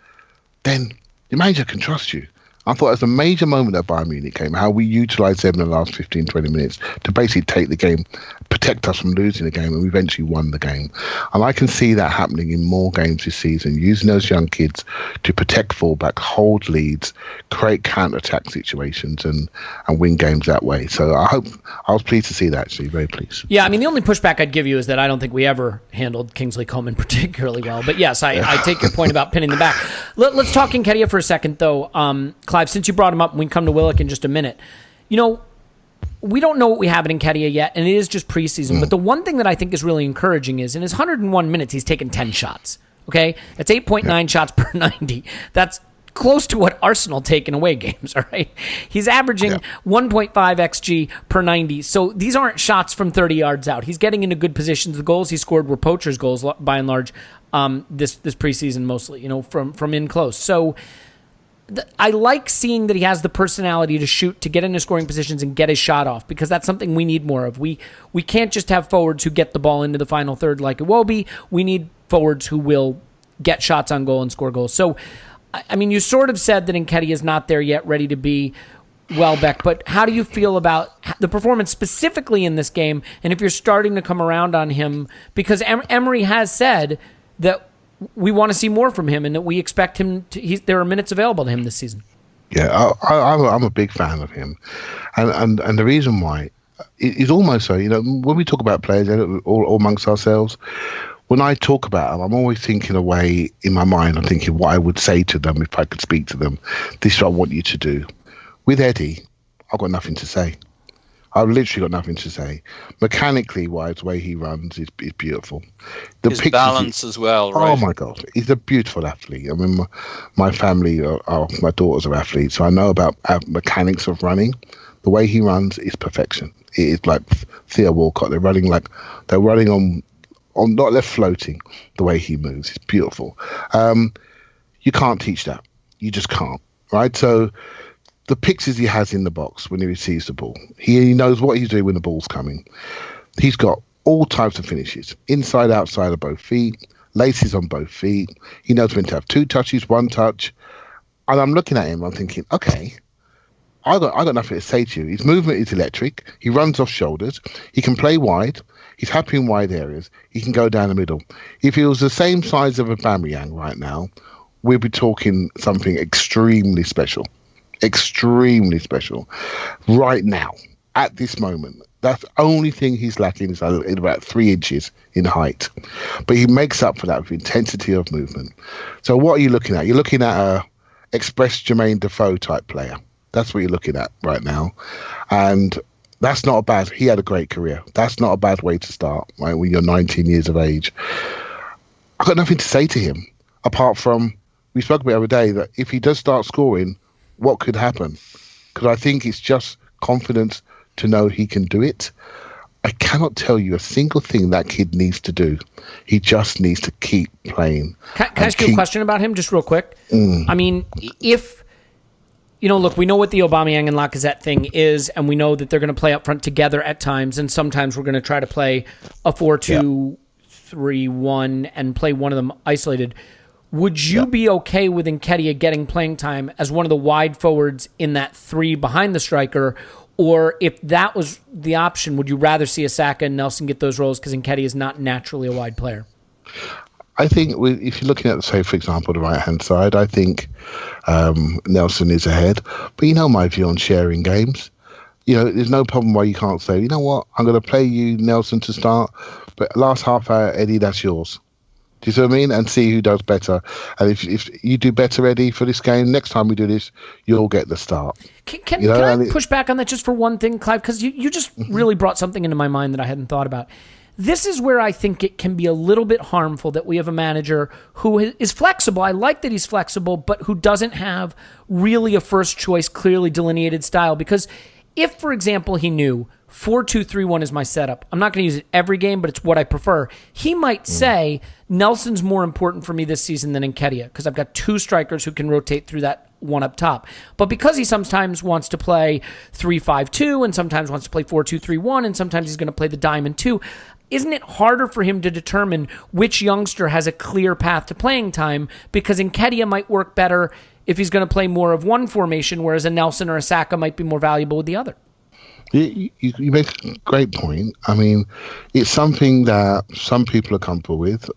then your manager can trust you. I thought it was a major moment at Bayern Munich game, how we utilised them in the last 15, 20 minutes to basically take the game, protect us from losing the game, and we eventually won the game. And I can see that happening in more games this season, using those young kids to protect fullback, hold leads, create counter-attack situations, and win games that way. So I was pleased to see that, actually, very pleased. Yeah, I mean, the only pushback I'd give you is that I don't think we ever handled Kingsley Coman particularly well. But yes, I take your point about pinning them back. Let's talk Nketiah for a second, though. Clive, since you brought him up, and we can come to Willock in just a minute. You know, we don't know what we have in Nketiah yet, and it is just preseason. But the one thing that I think is really encouraging is in his 101 minutes, he's taken 10 shots. Okay? That's 8.9 shots per 90. That's close to what Arsenal take in away games, all right? He's averaging 1.5 XG per 90. So these aren't shots from 30 yards out. He's getting into good positions. The goals he scored were poachers' goals, by and large, this preseason mostly, you know, from in close. So I like seeing that he has the personality to shoot, to get into scoring positions and get his shot off, because that's something we need more of. We can't just have forwards who get the ball into the final third like Iwobi. We need forwards who will get shots on goal and score goals. So, I mean, you sort of said that Nketiah is not there yet, ready to be Welbeck, but how do you feel about the performance specifically in this game, and if you're starting to come around on him? Because Emery has said that we want to see more from him and that we expect him to. There are minutes available to him this season. Yeah, I'm a big fan of him, and the reason why is almost so. You know, when we talk about players all amongst ourselves, when I talk about them, I'm always thinking away in my mind. I'm thinking what I would say to them if I could speak to them. This is what I want you to do. With Eddie, I've got nothing to say. I've literally got nothing to say. Mechanically wise, the way he runs is beautiful. His balance as well, right? Oh my God, he's a beautiful athlete. I mean, my family my daughters are athletes, so I know about mechanics of running. The way he runs is perfection. It is like Theo Walcott. They're running on not left floating. The way he moves is beautiful. You can't teach that. You just can't, right? So the pictures he has in the box when he receives the ball, he knows what he's doing when the ball's coming. He's got all types of finishes, inside, outside of both feet, laces on both feet. He knows when to have 2 touches, 1 touch. And I'm looking at him, I'm thinking, okay, I got nothing to say to you. His movement is electric. He runs off shoulders. He can play wide. He's happy in wide areas. He can go down the middle. If he was the same size of Aubameyang right now, we'd be talking something extremely special. Extremely special. Right now, at this moment, that's the only thing he's lacking is about 3 inches in height. But he makes up for that with intensity of movement. So what are you looking at? You're looking at a Express Jermaine Defoe type player. That's what you're looking at right now. And that's not a bad, he had a great career. That's not a bad way to start, right, when you're 19 years of age. I've got nothing to say to him, apart from, we spoke about the other day, that if he does start scoring, what could happen. Because I think it's just confidence to know he can do it. I cannot tell you a single thing that kid needs to do. He just needs to keep playing. Can I ask you a question about him just real quick? I mean, if, look, we know what the Aubameyang and Lacazette thing is, and we know that they're going to play up front together at times, and sometimes we're going to try to play a 4-2-3-1 and play one of them isolated. Would you be okay with Nketiah getting playing time as one of the wide forwards in that three behind the striker? Or if that was the option, would you rather see a Saka and Nelson get those roles because Nketiah is not naturally a wide player? I think if you're looking at, say, for example, the right-hand side, I think Nelson is ahead. But my view on sharing games. There's no problem why you can't say, you know what, I'm going to play you, Nelson, to start. But last half hour, Eddie, that's yours. Do you see what I mean? And see who does better. And if you do better, Eddie, for this game, next time we do this, you'll get the start. Can I push back on that just for one thing, Clive? Because you just really brought something into my mind that I hadn't thought about. This is where I think it can be a little bit harmful that we have a manager who is flexible. I like that he's flexible, but who doesn't have really a first choice, clearly delineated style. Because if, for example, he knew 4-2-3-1 is my setup, I'm not going to use it every game, but it's what I prefer. He might say Nelson's more important for me this season than Nketiah because I've got two strikers who can rotate through that one up top. But because he sometimes wants to play 3-5-2 and sometimes wants to play 4-2-3-1 and sometimes he's going to play the diamond 2, isn't it harder for him to determine which youngster has a clear path to playing time? Because Nketiah might work better if he's going to play more of one formation, whereas a Nelson or a Saka might be more valuable with the other. You make a great point. I mean, it's something that some people are comfortable with.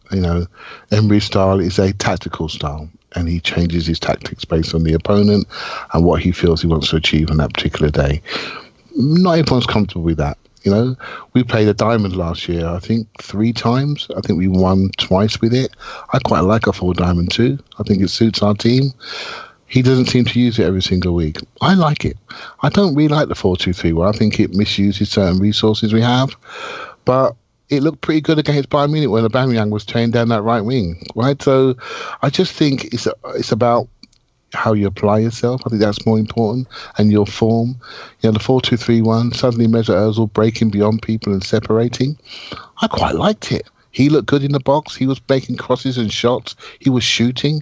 Emery's style is a tactical style, and he changes his tactics based on the opponent and what he feels he wants to achieve on that particular day. Not everyone's comfortable with that. We played a diamond last year, I think 3 times. I think we won twice with it. I quite like a 4 diamond too. I think it suits our team. He doesn't seem to use it every single week. I like it. I don't really like the 4-2-3-1. I think it misuses certain resources we have. But it looked pretty good against Bayern Munich when Aubameyang was tearing down that right wing, right? So I just think it's about how you apply yourself. I think that's more important, and your form. The 4-2-3-1, suddenly Mesut Ozil breaking beyond people and separating. I quite liked it. He looked good in the box. He was making crosses and shots. He was shooting.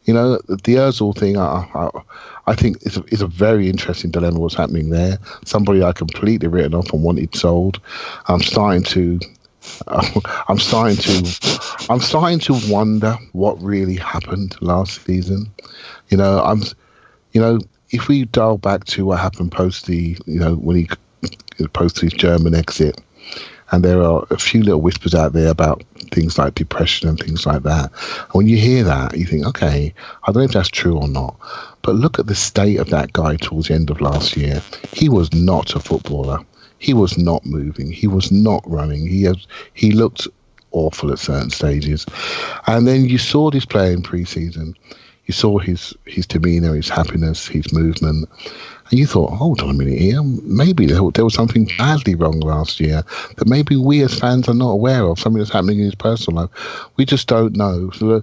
The Ozil thing, I think is a very interesting dilemma what's happening there. Somebody I completely written off and wanted sold. I'm starting to wonder what really happened last season. If we dial back to what happened post his German exit, and there are a few little whispers out there about things like depression and things like that. And when you hear that, you think, okay, I don't know if that's true or not, but look at the state of that guy towards the end of last year. He was not a footballer. He was not moving. He was not running. He looked awful at certain stages. And then you saw this player in pre-season. You saw his demeanour, his happiness, his movement. And you thought, hold on a minute here, maybe there was something badly wrong last year that maybe we as fans are not aware of, something that's happening in his personal life. We just don't know. And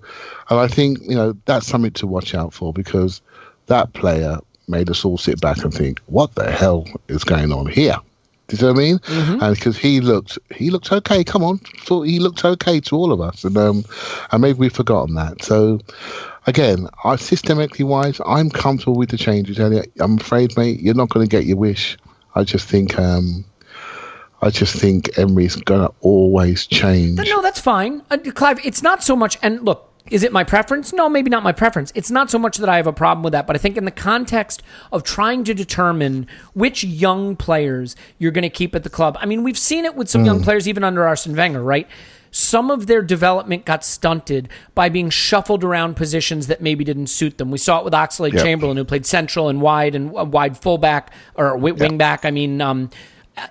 I think, that's something to watch out for, because that player made us all sit back and think, what the hell is going on here? Do you see what I mean? Mm-hmm. And because he looked okay. Come on, he looked okay to all of us, and maybe we've forgotten that. So again, systemically wise, I'm comfortable with the changes, Elliot. I'm afraid, mate, you're not going to get your wish. I just think Emery's going to always change. No, that's fine, Clive. It's not so much. And look, is it my preference? No, maybe not my preference. It's not so much that I have a problem with that, but I think in the context of trying to determine which young players you're going to keep at the club. I mean, we've seen it with some young players, even under Arsene Wenger, right? Some of their development got stunted by being shuffled around positions that maybe didn't suit them. We saw it with Oxlade-Chamberlain, who played central and wide fullback, or wing back. I mean,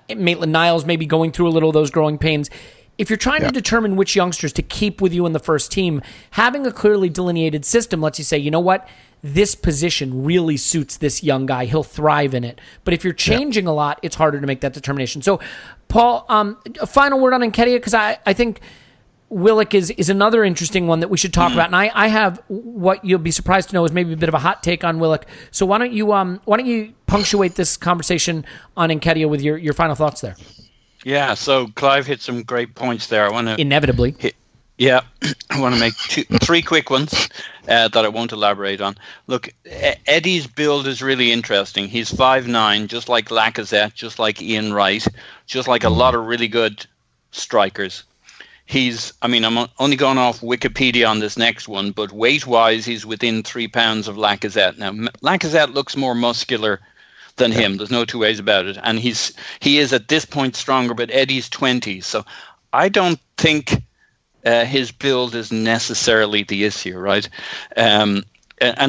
Maitland-Niles maybe going through a little of those growing pains. If you're trying to determine which youngsters to keep with you in the first team, having a clearly delineated system lets you say, you know what? This position really suits this young guy. He'll thrive in it. But if you're changing a lot, it's harder to make that determination. So, Paul, a final word on Nketiah, because I think Willock is another interesting one that we should talk about, and I have what you'll be surprised to know is maybe a bit of a hot take on Willock. So why don't you punctuate this conversation on Nketiah with your final thoughts there? Yeah, so Clive hit some great points there. I want to inevitably. I want to make three quick ones that I won't elaborate on. Look, Eddie's build is really interesting. He's 5'9", just like Lacazette, just like Ian Wright, just like a lot of really good strikers. I'm only going off Wikipedia on this next one, but weight-wise, he's within 3 pounds of Lacazette. Now, Lacazette looks more muscular than him. There's no two ways about it. And he is at this point stronger, but Eddie's 20. So I don't think his build is necessarily the issue, right? And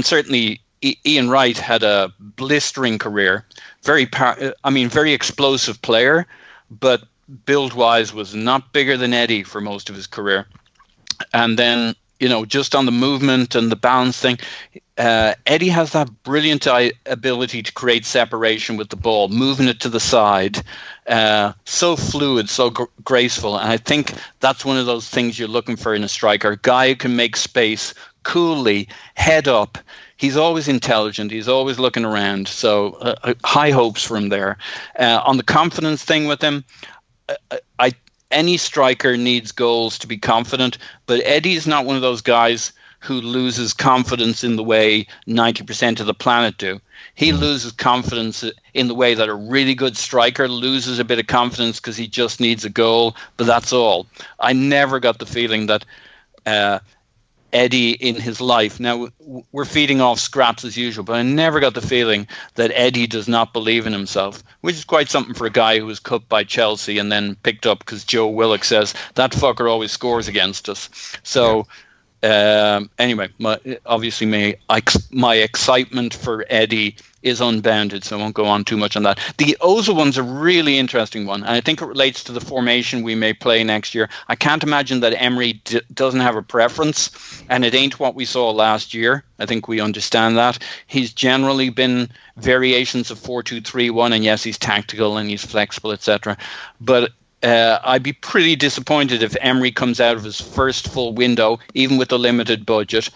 certainly Ian Wright had a blistering career, very explosive player, but build-wise was not bigger than Eddie for most of his career. And then, just on the movement and the balance thing, Eddie has that brilliant ability to create separation with the ball, moving it to the side, so fluid, so graceful. And I think that's one of those things you're looking for in a striker, a guy who can make space coolly, head up. He's always intelligent. He's always looking around. So high hopes for him there. On the confidence thing with him, any striker needs goals to be confident, but Eddie's not one of those guys who loses confidence in the way 90% of the planet do. He loses confidence in the way that a really good striker loses a bit of confidence because he just needs a goal, but that's all. I never got the feeling that Eddie in his life, now we're feeding off scraps as usual, but I never got the feeling that Eddie does not believe in himself, which is quite something for a guy who was cut by Chelsea and then picked up because Joe Willock says, that fucker always scores against us. So anyway, my excitement for Eddie is unbounded, so I won't go on too much on that. The Ozil one's a really interesting one, and I think it relates to the formation we may play next year. I can't imagine that Emery doesn't have a preference, and it ain't what we saw last year. I think we understand that. He's generally been variations of 4-2-3-1, and yes, he's tactical and he's flexible, etc. But I'd be pretty disappointed if Emery comes out of his first full window, even with a limited budget,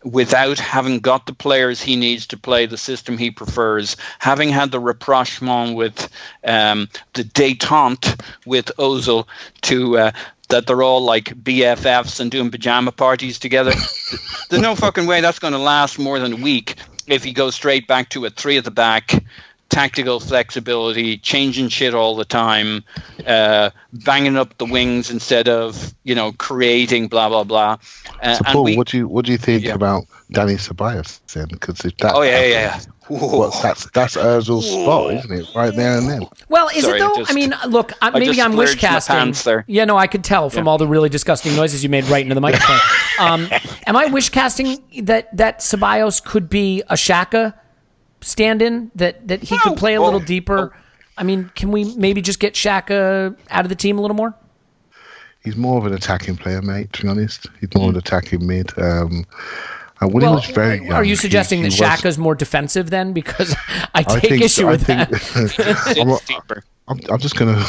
without having got the players he needs to play the system he prefers, having had the rapprochement with the détente with Ozil to that they're all like BFFs and doing pajama parties together. There's no fucking way that's going to last more than a week if he goes straight back to a 3 at the back, tactical flexibility, changing shit all the time, banging up the wings instead of creating blah blah blah. So Paul, what do you think about Danny Ceballos then? Because if that, that's Ozil's spot, isn't it? Right there and then. Well, is it though? Look, maybe I'm wish casting. Yeah, no, I could tell from all the really disgusting noises you made right into the microphone. Am I wish casting that Ceballos could be a Xhaka stand-in, that he could play a little deeper? Can we maybe just get Xhaka out of the team a little more? He's more of an attacking player, mate, to be honest. He's more of an attacking mid. When he was very young, are you suggesting that Xhaka's more defensive then? Because I take issue with that. I'm just gonna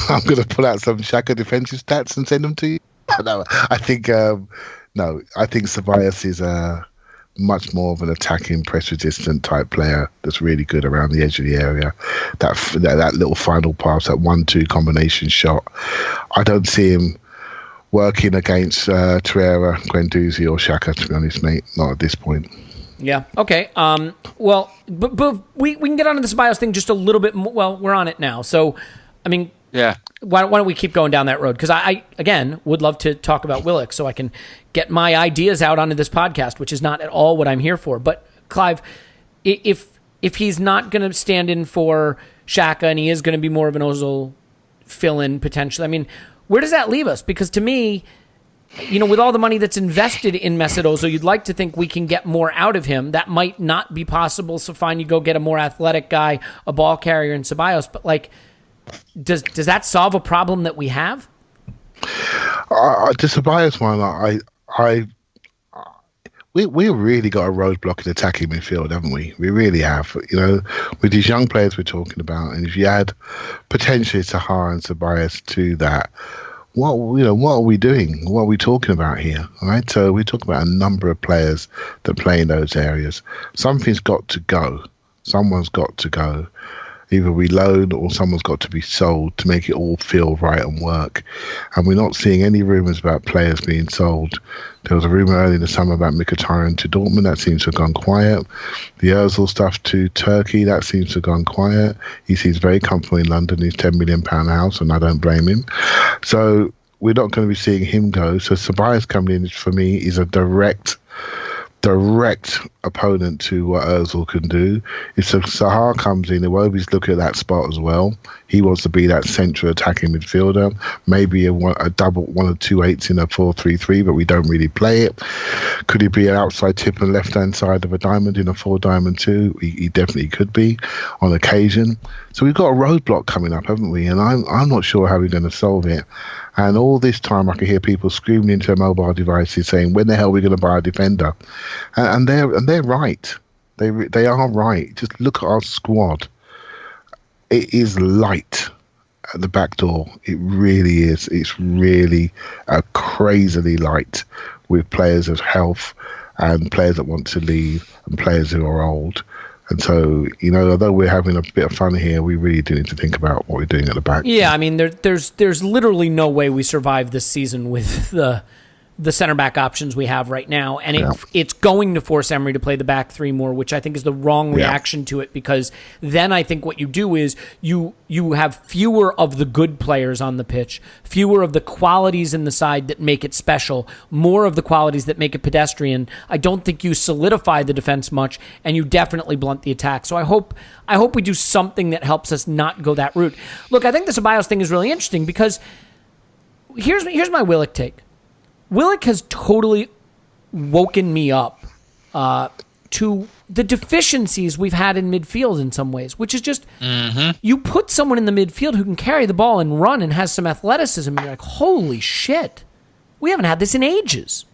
pull out some Xhaka defensive stats and send them to you. No, I think Ceballos is much more of an attacking, press-resistant type player that's really good around the edge of the area. That little final pass, that 1-2 combination shot, I don't see him working against Torreira, Guendouzi or Xhaka, to be honest, mate. Not at this point. Yeah. Okay. Well, but we can get onto the Ceballos thing just a little bit more. Well, we're on it now. So, yeah. Why don't we keep going down that road? Because I again would love to talk about Willock so I can get my ideas out onto this podcast, which is not at all what I'm here for. But Clive, if he's not going to stand in for Xhaka and he is going to be more of an Ozil fill-in potentially, where does that leave us? Because to me, with all the money that's invested in Mesut Ozil, you'd like to think we can get more out of him. That might not be possible. So fine, you go get a more athletic guy, a ball carrier in Ceballos. But does that solve a problem that we have? The Ceballos one, we really got a roadblock in attacking midfield, haven't we? We really have. With these young players we're talking about, and if you add potentially Zaha and Ceballos to that, what are we doing? What are we talking about here? All right, so we talk about a number of players that play in those areas. Something's got to go. Someone's got to go. Either we loan or someone's got to be sold to make it all feel right and work. And we're not seeing any rumours about players being sold. There was a rumour early in the summer about Nketiah to Dortmund. That seems to have gone quiet. The Ozil stuff to Turkey, that seems to have gone quiet. He seems very comfortable in London. He's £10 million house, and I don't blame him. So we're not going to be seeing him go. So Ceballos coming in, for me, is a direct opponent to what Ozil can do. If Zaha comes in, Iwobi's looking at that spot as well. He wants to be that central attacking midfielder, maybe a double, one or two eights in a 4-3-3, but we don't really play it. Could he be an outside tip on the left-hand side of a diamond in a 4-diamond-2? He definitely could be on occasion. So we've got a roadblock coming up, haven't we? And I'm not sure how we're going to solve it. And all this time, I can hear people screaming into their mobile devices saying, "When the hell are we going to buy a defender?" And they're right. They are right. Just look at our squad. It is light at the back door. It really is. It's really crazily light, with players of health and players that want to leave and players who are old. And so, although we're having a bit of fun here, we really do need to think about what we're doing at the back. Yeah, I mean, there's literally no way we survive this season with the center back options we have right now, and it's going to force Emery to play the back three more, which I think is the wrong reaction to it, because then I think what you do is you have fewer of the good players on the pitch, fewer of the qualities in the side that make it special, more of the qualities that make it pedestrian. I don't think you solidify the defense much, and you definitely blunt the attack. So I hope we do something that helps us not go that route. Look, I think the Ceballos thing is really interesting, because here's my Willock take. Willock has totally woken me up to the deficiencies we've had in midfield in some ways, which is just you put someone in the midfield who can carry the ball and run and has some athleticism, and you're like, holy shit, we haven't had this in ages.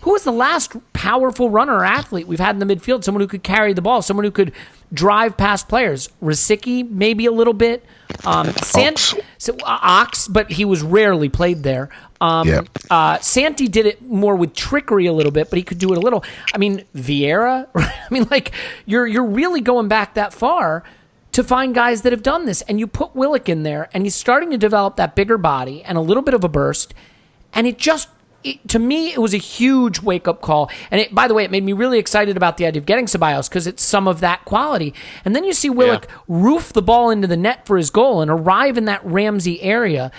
Who was the last powerful runner or athlete we've had in the midfield? Someone who could carry the ball, someone who could drive past players. Rosicky, maybe a little bit. Ox, but he was rarely played there. Santi did it more with trickery a little bit, but he could do it a little. I mean, Vieira, right? I mean, like, you're really going back that far to find guys that have done this. And you put Willock in there, and he's starting to develop that bigger body and a little bit of a burst. And to me, it was a huge wake-up call. And by the way, it made me really excited about the idea of getting Ceballos, because it's some of that quality. And then you see Willock roof the ball into the net for his goal and arrive in that Ramsey area.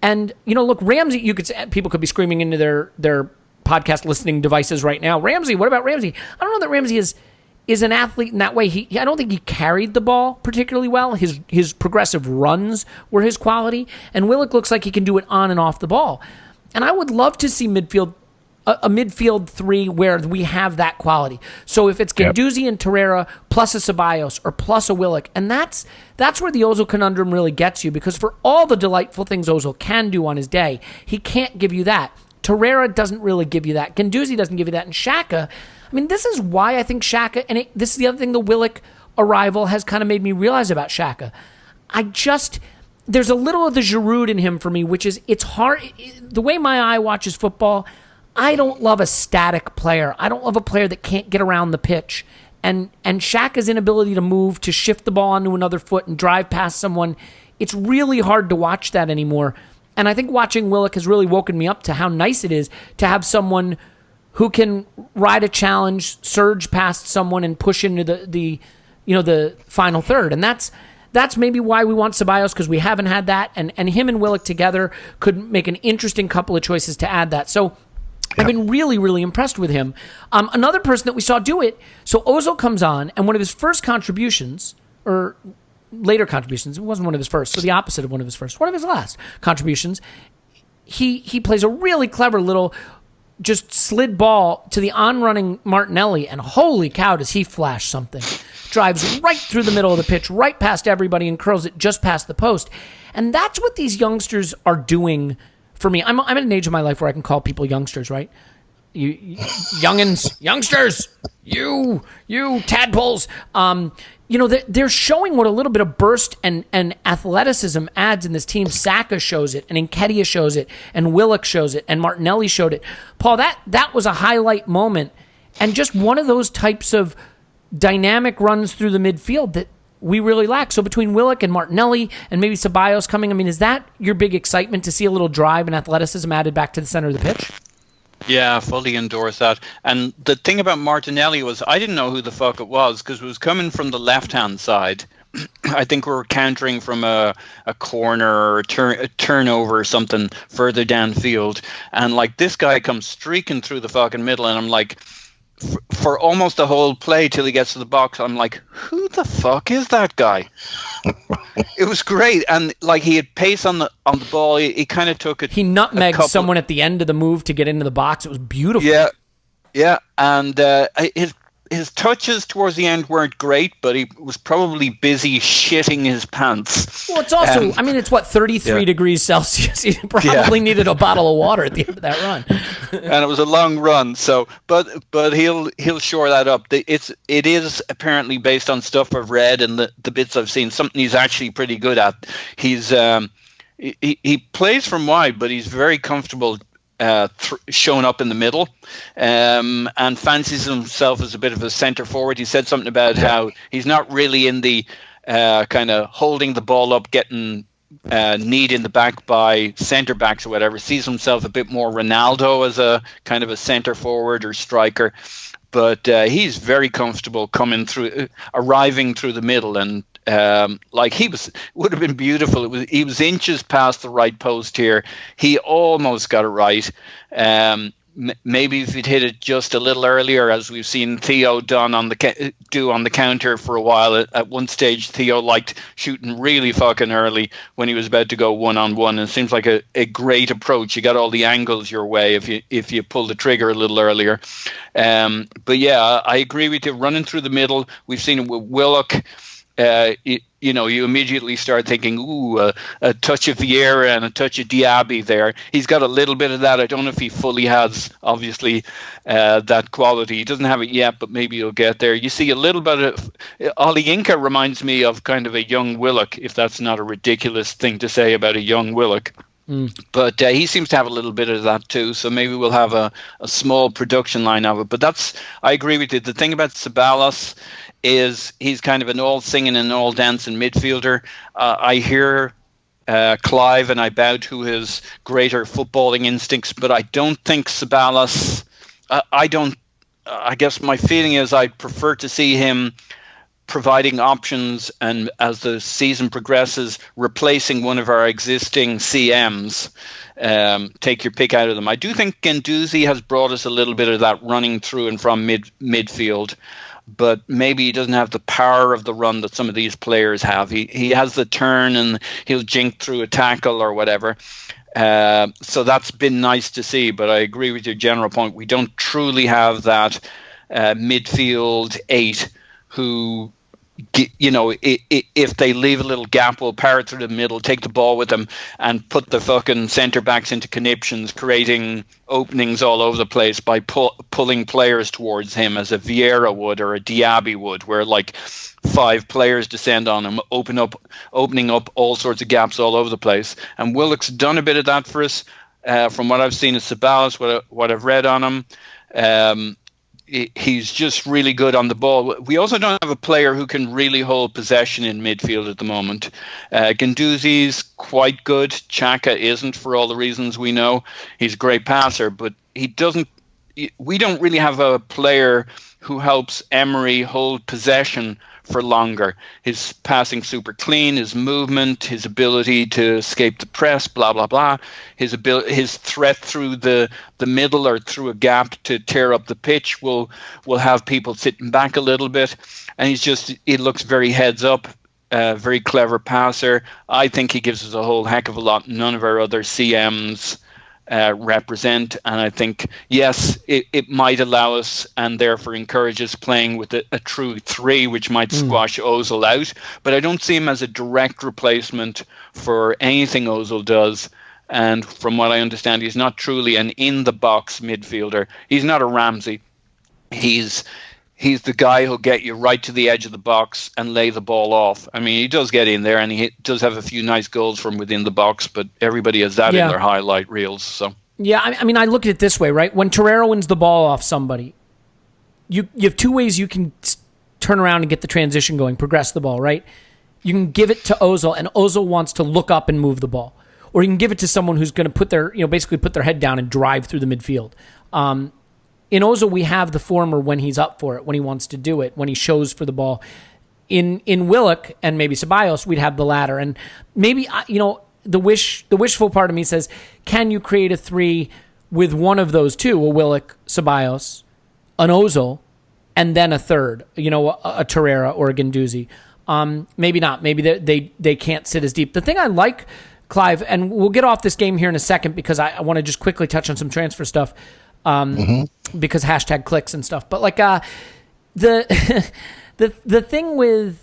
And, look, Ramsey, people could be screaming into their podcast listening devices right now. Ramsey, what about Ramsey? I don't know that Ramsey is an athlete in that way. I don't think he carried the ball particularly well. His progressive runs were his quality. And Willock looks like he can do it on and off the ball. And I would love to see a midfield three where we have that quality. So if it's Guendouzi and Torreira plus a Ceballos or plus a Willock, and that's where the Ozil conundrum really gets you, because for all the delightful things Ozil can do on his day, he can't give you that. Torreira doesn't really give you that. Guendouzi doesn't give you that. And Xhaka, I mean, this is why I think Xhaka, and this is the other thing the Willock arrival has kind of made me realize about Xhaka. There's a little of the Giroud in him for me, which is, it's hard. The way my eye watches football, I don't love a static player. I don't love a player that can't get around the pitch. And Xhaka's inability to move, to shift the ball onto another foot and drive past someone, it's really hard to watch that anymore. And I think watching Willock has really woken me up to how nice it is to have someone who can ride a challenge, surge past someone, and push into the final third. And that's maybe why we want Ceballos, because we haven't had that, and him and Willock together could make an interesting couple of choices to add that. So I've been really, really impressed with him. Another person that we saw do it, so Ozil comes on, and one of his first contributions, or later contributions, it wasn't one of his first, so the opposite of one of his first, one of his last contributions, he plays a really clever little just slid ball to the on-running Martinelli, and holy cow, does he flash something. Drives right through the middle of the pitch, right past everybody, and curls it just past the post. And that's what these youngsters are doing for me. I'm at an age of my life where I can call people youngsters, right? You youngins, youngsters, you tadpoles. they're showing what a little bit of burst and athleticism adds in this team. Saka shows it, and Nketiah shows it, and Willock shows it, and Martinelli showed it. Paul, that was a highlight moment, and just one of those types of dynamic runs through the midfield that we really lack. So between Willock and Martinelli and maybe Ceballos coming, I mean, is that your big excitement to see a little drive and athleticism added back to the center of the pitch? Yeah, fully endorse that. And the thing about Martinelli was I didn't know who the fuck it was because it was coming from the left-hand side. I think we were countering from a corner or a turnover or something further downfield. And like this guy comes streaking through the fucking middle and I'm like, for almost the whole play till he gets to the box, I'm like, who the fuck is that guy? It was great, and like he had pace on the ball. He kind of took it. He nutmegged someone at the end of the move to get into the box. It was beautiful. Yeah, and his touches towards the end weren't great, but he was probably busy shitting his pants. Well, it's also, I mean, it's 33 degrees Celsius. He probably needed a bottle of water at the end of that run. And it was a long run, so but he'll shore that up. It is apparently based on stuff I've read and the bits I've seen, something he's actually pretty good at. He's he plays from wide, but he's very comfortable showing up in the middle, and fancies himself as a bit of a centre forward. He said something about how he's not really in the kind of holding the ball up, getting need in the back by centre backs or whatever. Sees himself a bit more Ronaldo as a kind of a centre forward or striker. But he's very comfortable arriving through the middle, and would have been beautiful. He was inches past the right post here. He almost got it right. Maybe if he'd hit it just a little earlier, as we've seen Theo do on the counter for a while. At one stage, Theo liked shooting really fucking early when he was about to go 1-on-1. And it seems like a great approach. You got all the angles your way if you pull the trigger a little earlier. But yeah, I agree with you. Running through the middle, we've seen it with Willock. You immediately start thinking, a touch of Vieira and a touch of Diaby there. He's got a little bit of that. I don't know if he fully has, obviously, that quality. He doesn't have it yet, but maybe he'll get there. You see a little bit of... Oli Inca reminds me of kind of a young Willock, if that's not a ridiculous thing to say about a young Willock. But he seems to have a little bit of that too, so maybe we'll have a small production line of it. But I agree with you. The thing about Ceballos is he's kind of an all-singing and all-dancing midfielder. I hear Clive and I bow to his greater footballing instincts, but I don't think Ceballos... I guess my feeling is I'd prefer to see him providing options and as the season progresses, replacing one of our existing CMs. Take your pick out of them. I do think Guendouzi has brought us a little bit of that running through and from midfield, but maybe he doesn't have the power of the run that some of these players have. He has the turn and he'll jink through a tackle or whatever. So that's been nice to see, but I agree with your general point. We don't truly have that midfield 8 who, if they leave a little gap, will power through the middle, take the ball with them, and put the fucking centre backs into conniptions, creating openings all over the place by pulling players towards him, as a Vieira would or a Diaby would, where like 5 players descend on him, opening up all sorts of gaps all over the place. And Willock's done a bit of that for us, from what I've seen of Ceballos, what I've read on him. He's just really good on the ball. We also don't have a player who can really hold possession in midfield at the moment. Guendouzi's quite good. Xhaka isn't, for all the reasons we know. He's a great passer, but we don't really have a player who helps Emery hold possession for longer. His passing super clean, his movement, his ability to escape the press, blah blah blah. His threat through the middle or through a gap to tear up the pitch will have people sitting back a little bit. And he looks very heads up, very clever passer. I think he gives us a whole heck of a lot none of our other CMs represent, and I think yes, it might allow us and therefore encourage us playing with a true 3, which might squash Ozil out, but I don't see him as a direct replacement for anything Ozil does. And from what I understand, he's not truly an in the box midfielder. He's not a Ramsey. He's he's the guy who'll get you right to the edge of the box and lay the ball off. I mean, he does get in there, and he does have a few nice goals from within the box, but everybody has that in their highlight reels. So yeah, I mean, I look at it this way, right? When Torreira wins the ball off somebody, you have two ways you can turn around and get the transition going, progress the ball, right? You can give it to Ozil, and Ozil wants to look up and move the ball. Or you can give it to someone who's going to put their, basically put their head down and drive through the midfield. In Ozil, we have the former when he's up for it, when he wants to do it, when he shows for the ball. In Willock and maybe Ceballos, we'd have the latter. And maybe, the wishful part of me says, can you create a three with one of those two, a Willock, Ceballos, an Ozil, and then a third, a Torreira or a Guendouzi? Maybe not. Maybe they can't sit as deep. The thing I like, Clive, and we'll get off this game here in a second because I want to just quickly touch on some transfer stuff because hashtag clicks and stuff. But like the thing with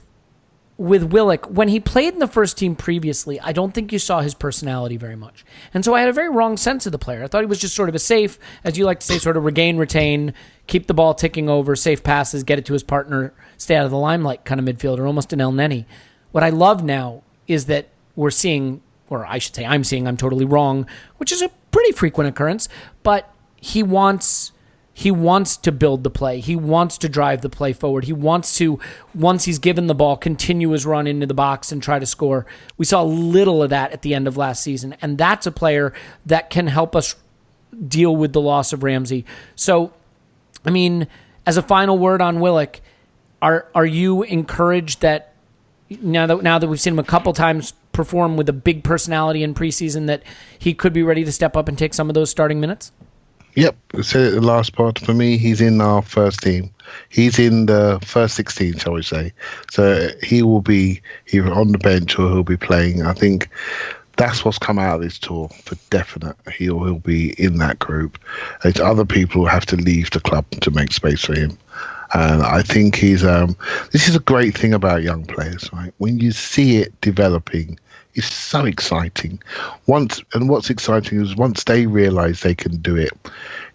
Willock, when he played in the first team previously, I don't think you saw his personality very much. And so I had a very wrong sense of the player. I thought he was just sort of a safe, as you like to say, sort of regain, retain, keep the ball ticking over, safe passes, get it to his partner, stay out of the limelight kind of midfielder, almost an El Neni. What I love now is that we're seeing, or I should say I'm seeing, I'm totally wrong, which is a pretty frequent occurrence, but he wants to build the play. He wants to drive the play forward. He wants to, once he's given the ball, continue his run into the box and try to score. We saw a little of that at the end of last season, and that's a player that can help us deal with the loss of Ramsey. So, I mean, as a final word on Willock, are you encouraged that now that we've seen him a couple times perform with a big personality in preseason, that he could be ready to step up and take some of those starting minutes? Yep, I said it the last part. For me, he's in our first team. He's in the first 16, shall we say. So he will be either on the bench or he'll be playing. I think that's what's come out of this tour for definite. He'll be in that group. It's other people who have to leave the club to make space for him. And I think he's this is a great thing about young players, right? When you see it developing, it's so exciting. What's exciting is once they realise they can do it.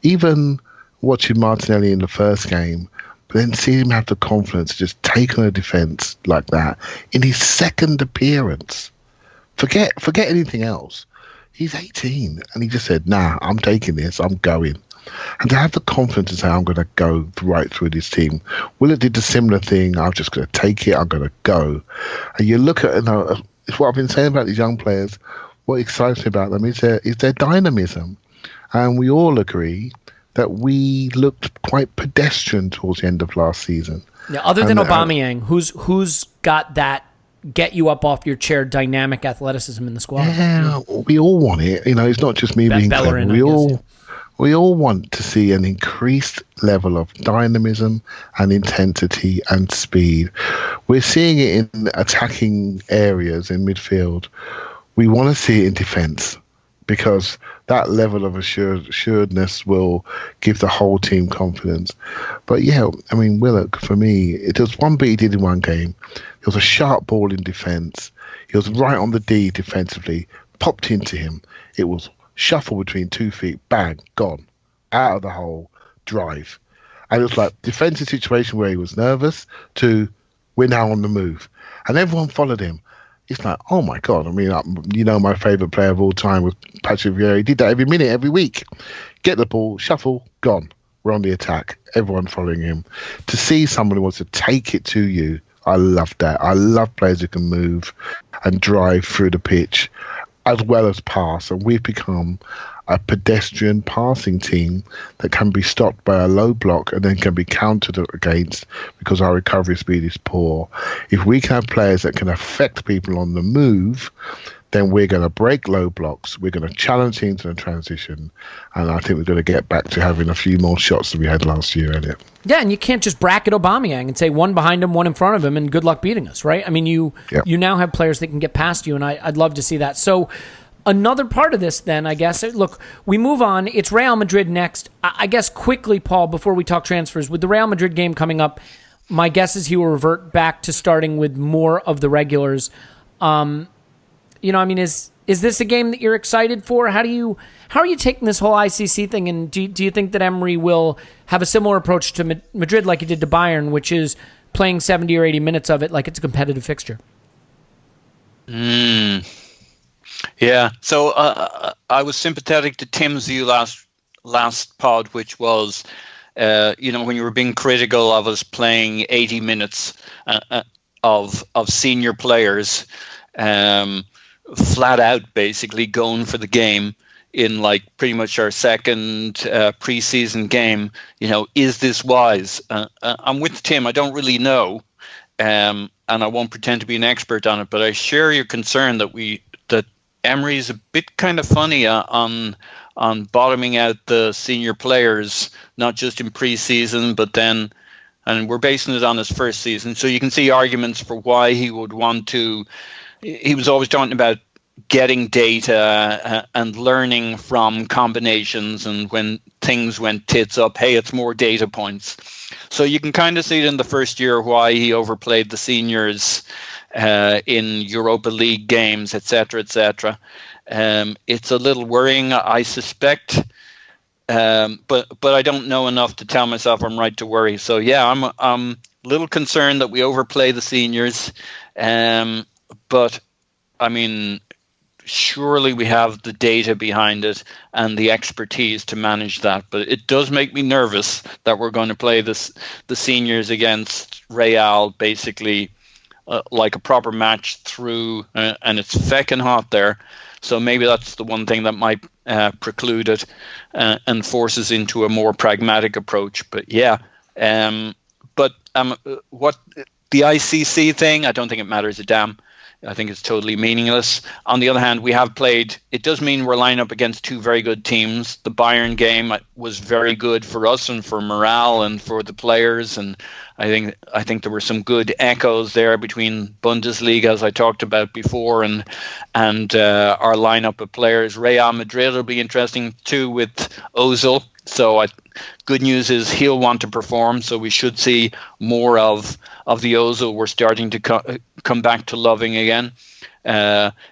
Even watching Martinelli in the first game, but then seeing him have the confidence to just take on a defence like that in his second appearance. Forget anything else. He's 18 and he just said, "Nah, I'm taking this. I'm going." And to have the confidence to say, "I'm going to go right through this team." Willock did the similar thing. I'm just going to take it. I'm going to go. And you look at, it's what I've been saying about these young players. What excites me about them is their dynamism. And we all agree that we looked quite pedestrian towards the end of last season. Yeah, other than Aubameyang, who's got that get you up off your chair dynamic athleticism in the squad? Yeah, we all want it. It's not just me being clever. We all want to see an increased level of dynamism and intensity and speed. We're seeing it in attacking areas in midfield. We want to see it in defence because that level of assuredness will give the whole team confidence. But yeah, I mean, Willock, for me, it was one bit he did in one game. It was a sharp ball in defence. He was right on the D defensively, popped into him. It was shuffle between 2 feet, bang, gone, out of the hole, drive. And it was like defensive situation where he was nervous to we're now on the move. And everyone followed him. It's like, oh my God. I mean, my favourite player of all time was Patrick Vieira. He did that every minute, every week. Get the ball, shuffle, gone. We're on the attack. Everyone following him. To see someone who wants to take it to you, I love that. I love players who can move and drive through the pitch as well as pass. And we've become a pedestrian passing team that can be stopped by a low block and then can be countered against because our recovery speed is poor. If we can have players that can affect people on the move, then we're going to break low blocks. We're going to challenge teams in a transition. And I think we're going to get back to having a few more shots than we had last year, Elliot. Yeah, and you can't just bracket Aubameyang and say one behind him, one in front of him, and good luck beating us, right? I mean, you now have players that can get past you, and I'd love to see that. So another part of this then, I guess, look, we move on. It's Real Madrid next. I guess quickly, Paul, before we talk transfers, with the Real Madrid game coming up, my guess is he will revert back to starting with more of the regulars. is this a game that you're excited for? How are you taking this whole ICC thing? And do you think that Emery will have a similar approach to Madrid like he did to Bayern, which is playing 70 or 80 minutes of it like it's a competitive fixture? Yeah. So I was sympathetic to Tim's view last pod, which was, when you were being critical of us playing 80 minutes of senior players, flat out basically going for the game in like pretty much our second preseason game. Is this wise? I'm with Tim. I don't really know, and I won't pretend to be an expert on it, but I share your concern that Emery is a bit kind of funny on bottoming out the senior players, not just in preseason, but then, and we're basing it on his first season. So you can see arguments for why he would want to. He was always talking about getting data and learning from combinations, and when things went tits up, hey, it's more data points. So you can kind of see it in the first year why he overplayed the seniors in Europa League games, etc., etc. It's a little worrying, I suspect, but I don't know enough to tell myself I'm right to worry. So yeah, I'm a little concerned that we overplay the seniors, but I mean, surely we have the data behind it and the expertise to manage that. But it does make me nervous that we're going to play the seniors against Real basically like a proper match through, and it's feckin' hot there. So maybe that's the one thing that might preclude it and force us into a more pragmatic approach. But yeah, what the ICC thing, I don't think it matters a damn. I think it's totally meaningless. On the other hand, we have played. It does mean we're lined up against two very good teams. The Bayern game was very good for us and for morale and for the players. And I think there were some good echoes there between Bundesliga, as I talked about before, and our lineup of players. Real Madrid will be interesting too with Ozil. So good news is he'll want to perform. So we should see more of the Ozil we're starting to come back to loving again.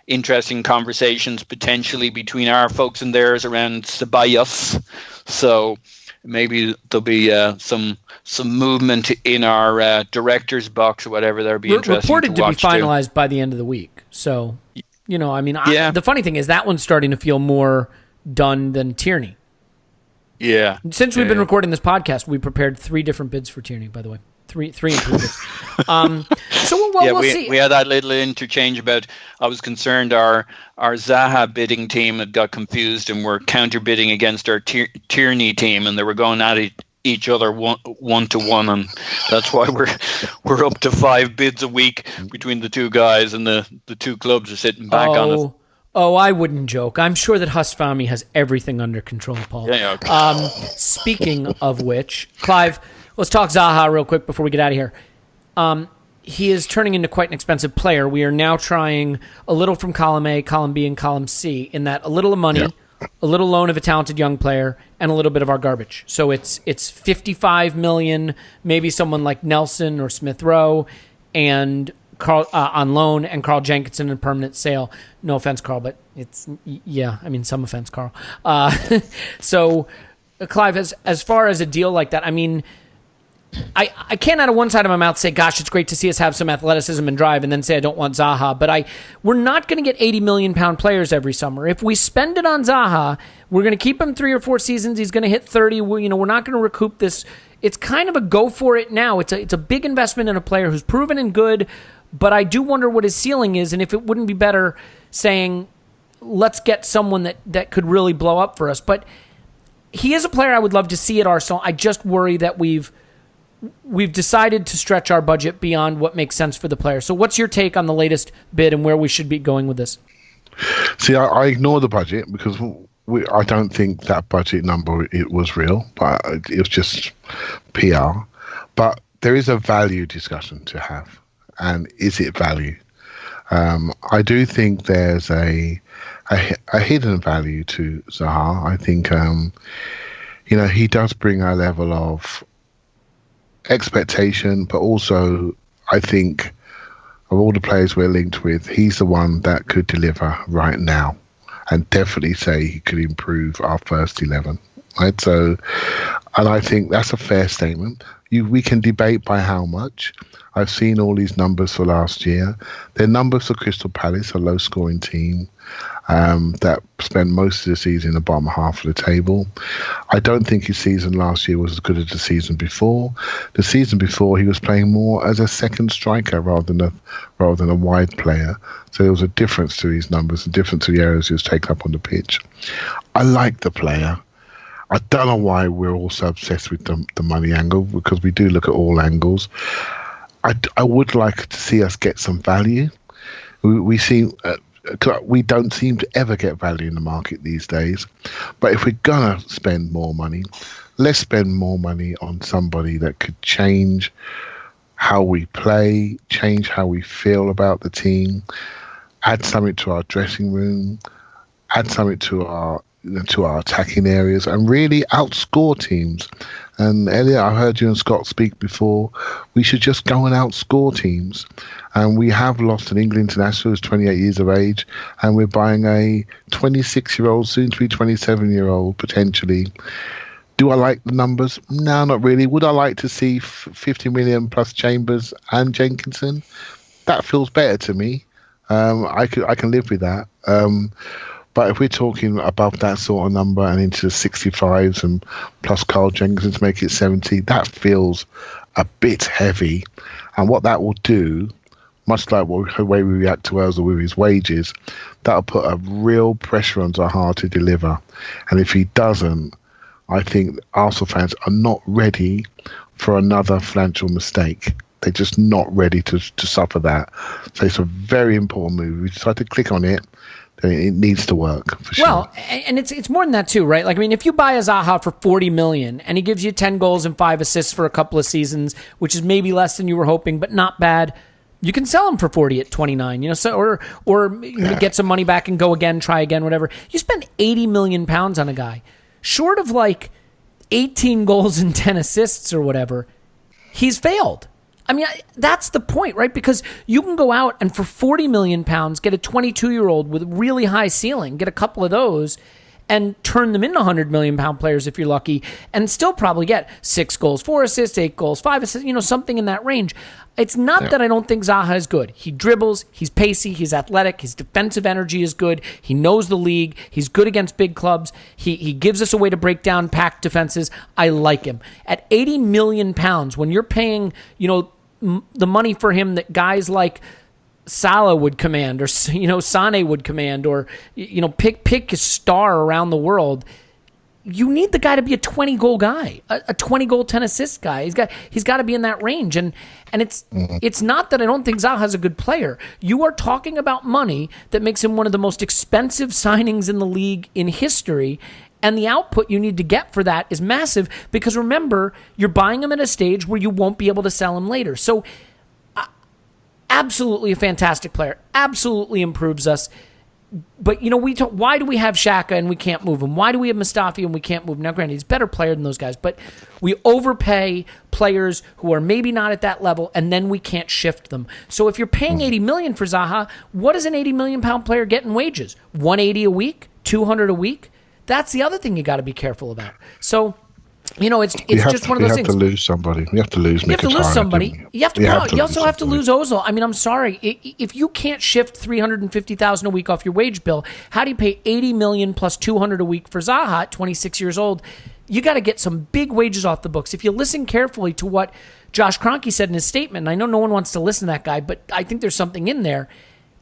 Interesting conversations potentially between our folks and theirs around Ceballos. So maybe there'll be some movement in our director's box or whatever. That'll be interesting. Reported to be finalized by the end of the week. So, the funny thing is that one's starting to feel more done than Tierney. Yeah. Since we've been recording this podcast, we prepared 3 different bids for Tierney, by the way. Three improvements. So we'll see. We had that little interchange about. I was concerned our Zaha bidding team had got confused and were counter bidding against our Tierney team, and they were going at each other one to one, and that's why we're up to 5 bids a week between the two guys, and the two clubs are sitting back on it. Oh, I wouldn't joke. I'm sure that Husfami has everything under control, Paul. Yeah, okay. Speaking of which, Clive, let's talk Zaha real quick before we get out of here. He is turning into quite an expensive player. We are now trying a little from column A, column B, and column C, in that a little of money, a little loan of a talented young player, and a little bit of our garbage. So it's 55 million, maybe someone like Nelson or Smith Rowe, and Carl on loan, and Carl Jenkinson in permanent sale. No offense, Carl, but some offense, Carl. So, Clive, as far as a deal like that, I mean, I can't out of one side of my mouth say, gosh, it's great to see us have some athleticism and drive, and then say I don't want Zaha, but we're not going to get 80 million pound players every summer. If we spend it on Zaha, we're going to keep him 3 or 4 seasons. He's going to hit 30. We're not going to recoup this. It's kind of a go for it now. It's a big investment in a player who's proven and good, but I do wonder what his ceiling is, and if it wouldn't be better saying, let's get someone that could really blow up for us. But he is a player I would love to see at Arsenal. I just worry that we've decided to stretch our budget beyond what makes sense for the player. So what's your take on the latest bid and where we should be going with this? See, I ignore the budget because I don't think that budget number it was real, but it was just PR. But there is a value discussion to have. And is it value? I do think there's a hidden value to Zaha. I think he does bring a level of expectation, but also I think of all the players we're linked with, he's the one that could deliver right now, and definitely say he could improve our first 11. Right, so, and I think that's a fair statement. We can debate by how much. I've seen all these numbers for last year. Their numbers for Crystal Palace, a low-scoring team that spent most of the season in the bottom half of the table. I don't think his season last year was as good as the season before. The season before, he was playing more as a second striker rather than a wide player. So there was a difference to his numbers, a difference to the areas he was taken up on the pitch. I like the player. I don't know why we're all so obsessed with the money angle, because we do look at all angles. I would like to see us get some value. We don't seem to ever get value in the market these days. But if we're gonna spend more money, let's spend more money on somebody that could change how we play, change how we feel about the team, add something to our dressing room, add something to our attacking areas, and really outscore teams. And Elliot, I heard you and Scott speak before. We should just go and outscore teams. And we have lost an England international who's 28 years of age, and we're buying a 26-year-old, soon to be 27-year-old potentially. Do I like the numbers? No, not really. Would I like to see 50 million plus Chambers and Jenkinson? That feels better to me. I can live with that. But if we're talking above that sort of number and into the 65s and plus Carl Jenkinson to make it 70, that feels a bit heavy. And what that will do, much like the way we react to Ozil with his wages, that'll put a real pressure on Zaha to deliver. And if he doesn't, I think Arsenal fans are not ready for another financial mistake. They're just not ready to suffer that. So it's a very important move. We decide to click on it, then it needs to work for sure. Well, and it's more than that too, right? Like, I mean, if you buy a Zaha for 40 million and he gives you 10 goals and 5 assists for a couple of seasons, which is maybe less than you were hoping, but not bad, you can sell him for 40 at 29, you know, so or get some money back and go again, try again, whatever. You spend 80 million pounds on a guy, short of like 18 goals and 10 assists or whatever, he's failed. I mean, that's the point, right? Because you can go out and for 40 million pounds get a 22-year-old with really high ceiling, get a couple of those, and turn them into 100 million pound players if you're lucky, and still probably get 6 goals, 4 assists, 8 goals, 5 assists, you know, something in that range. It's not that I don't think Zaha is good. He dribbles, he's pacey, he's athletic, his defensive energy is good, he knows the league, he's good against big clubs, he gives us a way to break down packed defenses. I like him. At 80 million pounds, when you're paying, you know, the money for him that guys like Salah would command, or, you know, Sane would command, or, you know, pick a star around the world, you need the guy to be a 20-goal guy, a 20-goal, 10-assist guy. He's got to be in that range. And it's not that I don't think Zaha's a good player. You are talking about money that makes him one of the most expensive signings in the league in history. And the output you need to get for that is massive, because remember, you're buying him at a stage where you won't be able to sell him later. So absolutely a fantastic player, absolutely improves us. But, you know, why do we have Xhaka and we can't move him? Why do we have Mustafi and we can't move him? Now, granted, he's a better player than those guys, but we overpay players who are maybe not at that level, and then we can't shift them. So if you're paying 80 million for Zaha, what does an 80 million pound player get in wages? 180 a week? 200 a week? That's the other thing you got to be careful about. So, you know, it's just one of those things. You have to lose somebody. You have to lose Nketiah. You have to lose somebody. You also have to lose Ozil. I mean, I'm sorry. If you can't shift $350,000 a week off your wage bill, how do you pay 80 million plus 200 a week for Zaha at 26 years old? You got to get some big wages off the books. If you listen carefully to what Josh Kroenke said in his statement, and I know no one wants to listen to that guy, but I think there's something in there.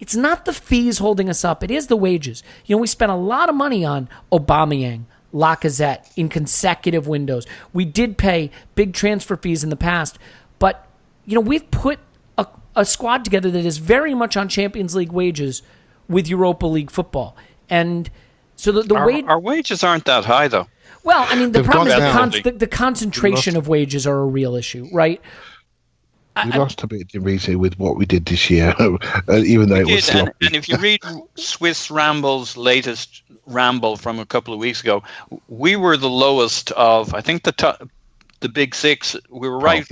It's not the fees holding us up. It is the wages. You know, we spent a lot of money on Aubameyang, Lacazette in consecutive windows. We did pay big transfer fees in the past, but, you know, we've put a squad together that is very much on Champions League wages with Europa League football. And so our wages aren't that high, though. Well, I mean, the problem is the concentration of wages are a real issue, right? We lost a bit recently with what we did this year, even though it was sloppy. And if you read Swiss Ramble's latest ramble from a couple of weeks ago, we were the lowest of, I think the the big six. We were right.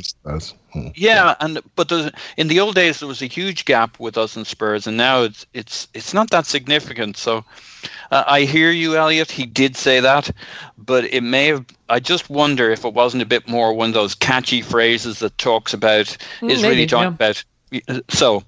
Yeah, but in the old days there was a huge gap with us and Spurs, and now it's not that significant. So I hear you, Elliot. He did say that, but it may have. I just wonder if it wasn't a bit more one of those catchy phrases that talks about really talking about. So,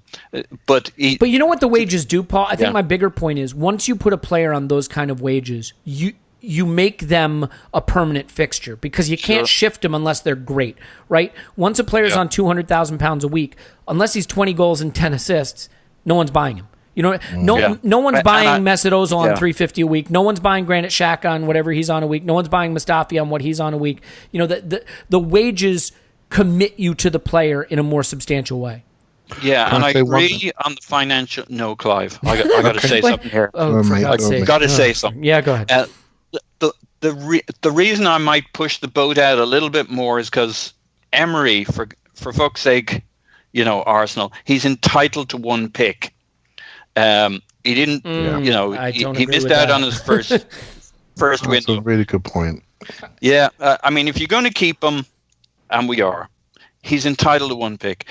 but you know what the wages do, Paul? I think my bigger point is once you put a player on those kind of wages, you make them a permanent fixture because you can't shift them unless they're great, right? Once a player's on £200,000 a week, unless he's 20 goals and 10 assists, no one's buying him. You know, no one's buying Mesut Ozil on $350 a week. No one's buying Granit Xhaka on whatever he's on a week. No one's buying Mustafi on what he's on a week. You know, the wages commit you to the player in a more substantial way. Yeah, and I agree on the financial. No, Clive, I got to say something here. I got to say something. Yeah, go ahead. The reason I might push the boat out a little bit more is because Emery, for fuck's sake, Arsenal, he's entitled to one pick. He didn't, he missed out on his first window. That's a really good point. Yeah, I mean, if you're going to keep him, and we are, he's entitled to one pick.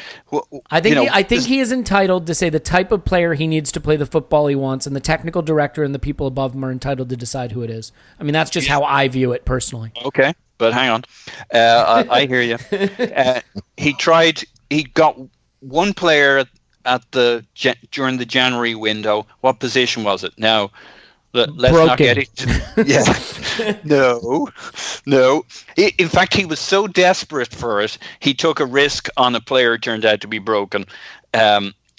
I think he is entitled to say the type of player he needs to play the football he wants, and the technical director and the people above him are entitled to decide who it is. I mean, that's just how I view it personally. Okay, but hang on. I hear you. He got one player during the January window. What position was it? Now, let's not get it. Yeah. No. In fact, he was so desperate for it, he took a risk on a player who turned out to be broken.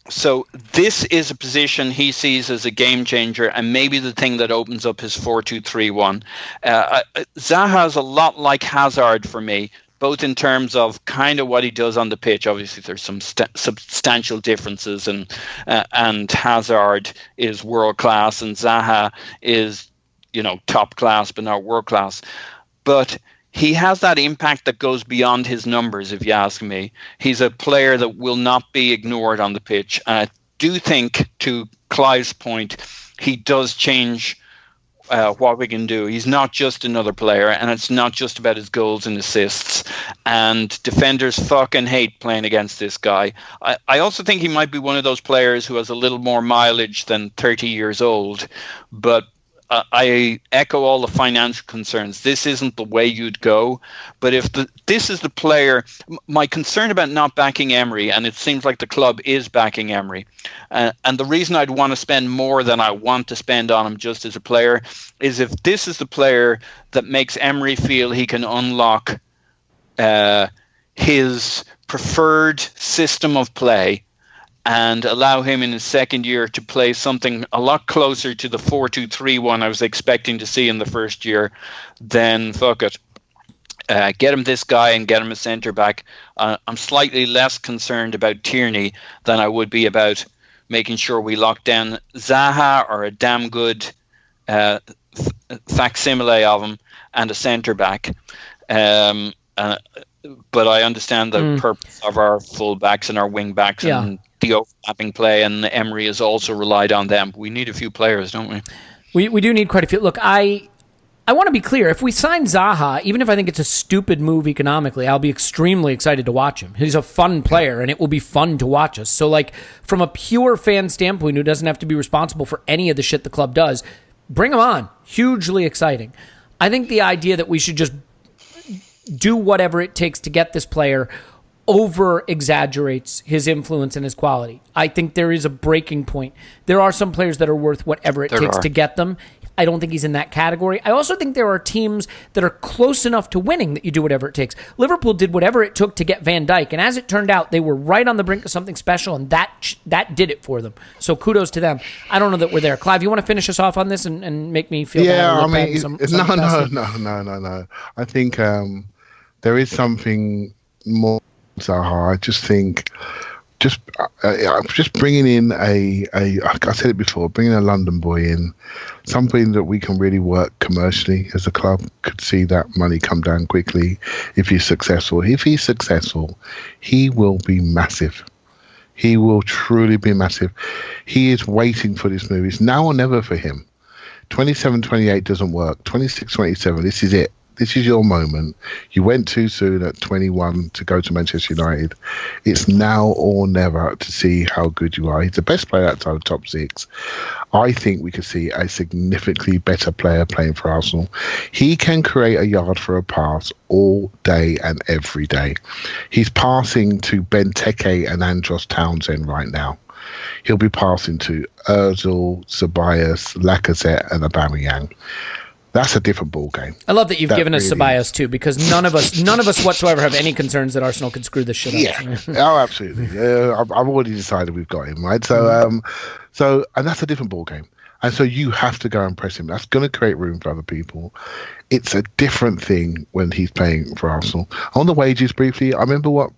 So this is a position he sees as a game changer and maybe the thing that opens up his 4-2-3-1. Zaha is a lot like Hazard for me, both in terms of kind of what he does on the pitch. Obviously, there's some substantial differences, and Hazard is world class, and Zaha is, top class, but not world class. But he has that impact that goes beyond his numbers, if you ask me. He's a player that will not be ignored on the pitch. And I do think, to Clive's point, he does change what we can do. He's not just another player, and it's not just about his goals and assists. And defenders fucking hate playing against this guy. I also think he might be one of those players who has a little more mileage than 30 years old, but I echo all the financial concerns. This isn't the way you'd go. But if this is the player, my concern about not backing Emery, and it seems like the club is backing Emery, and the reason I'd want to spend more than I want to spend on him just as a player is if this is the player that makes Emery feel he can unlock his preferred system of play and allow him in his second year to play something a lot closer to the 4-2-3-1 I was expecting to see in the first year, then fuck it. Get him this guy and get him a centre back. I'm slightly less concerned about Tierney than I would be about making sure we lock down Zaha or a damn good facsimile of him and a centre back. But I understand the purpose of our full backs and our wing backs and the overlapping play, and Emery has also relied on them. We need a few players, don't we? We do need quite a few. Look, I want to be clear. If we sign Zaha, even if I think it's a stupid move economically, I'll be extremely excited to watch him. He's a fun player, and it will be fun to watch us. So, from a pure fan standpoint who doesn't have to be responsible for any of the shit the club does, bring him on. Hugely exciting. I think the idea that we should just do whatever it takes to get this player over-exaggerates his influence and his quality. I think there is a breaking point. There are some players that are worth whatever it takes to get them. I don't think he's in that category. I also think there are teams that are close enough to winning that you do whatever it takes. Liverpool did whatever it took to get Van Dijk, and as it turned out, they were right on the brink of something special, and that did it for them. So kudos to them. I don't know that we're there. Clive, you want to finish us off on this and make me feel no. I think there is something more. Zaha, I just think, just bringing in I said it before, bringing a London boy in, something that we can really work commercially as a club, could see that money come down quickly if he's successful. If he's successful, he will be massive. He will truly be massive. He is waiting for this move. It's now or never for him. 27, 28 doesn't work. 26, 27, this is it. This is your moment. You went too soon at 21 to go to Manchester United. It's now or never to see how good you are. He's the best player outside of the top six. I think we could see a significantly better player playing for Arsenal. He can create a yard for a pass all day and every day. He's passing to Benteke and Andros Townsend right now. He'll be passing to Ozil, Ceballos, Lacazette, and Aubameyang. That's a different ball game. I love that you've given us Ceballos too, because none of us whatsoever have any concerns that Arsenal could screw this shit up. Yeah, oh, absolutely. I've already decided we've got him, right? So, and that's a different ball game. And so you have to go and press him. That's going to create room for other people. It's a different thing when he's playing for Arsenal. On the wages, briefly, I remember what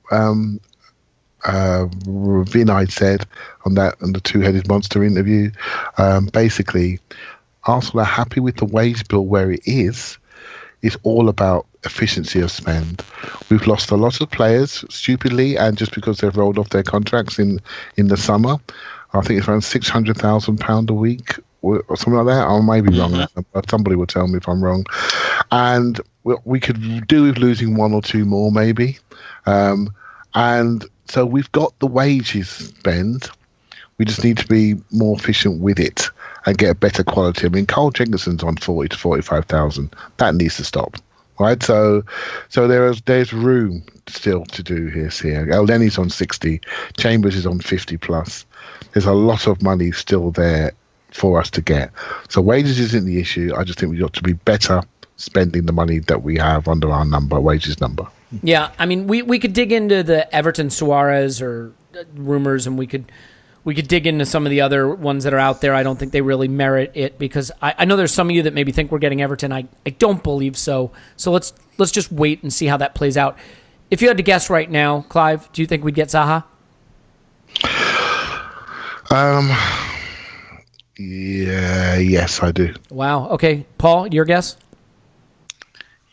Vinay said on the Two-Headed Monster interview. Basically, Arsenal are happy with the wage bill where it is. It's all about efficiency of spend. We've lost a lot of players stupidly, and just because they've rolled off their contracts in the summer. I think it's around £600,000 a week or something like that. I may be wrong. Somebody will tell me if I'm wrong. And we could do with losing one or two more, maybe. And so we've got the wages spend. We just need to be more efficient with it and get a better quality. I mean, Cole Jenkinson's on 40 to 45,000. That needs to stop, right? So there's room still to do here. El Nenny's on 60. Chambers is on 50 plus. There's a lot of money still there for us to get. So wages isn't the issue. I just think we ought to be better spending the money that we have under our wages number. Yeah, I mean, we could dig into the Everton Suarez or rumors, and we could dig into some of the other ones that are out there. I don't think they really merit it, because I know there's some of you that maybe think we're getting Everton. I don't believe so. So let's just wait and see how that plays out. If you had to guess right now, Clive, do you think we'd get Zaha? Yes, I do. Wow. Okay, Paul, your guess?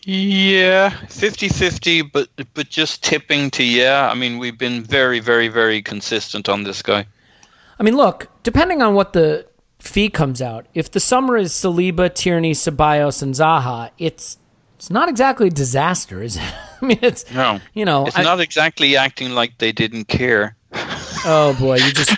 Yeah, 50-50, but just tipping to yeah. I mean, we've been very, very, very consistent on this guy. I mean, look, depending on what the fee comes out, if the summer is Saliba, Tierney, Ceballos, and Zaha, it's not exactly a disaster, is it? I mean, it's not exactly acting like they didn't care. Oh boy, you just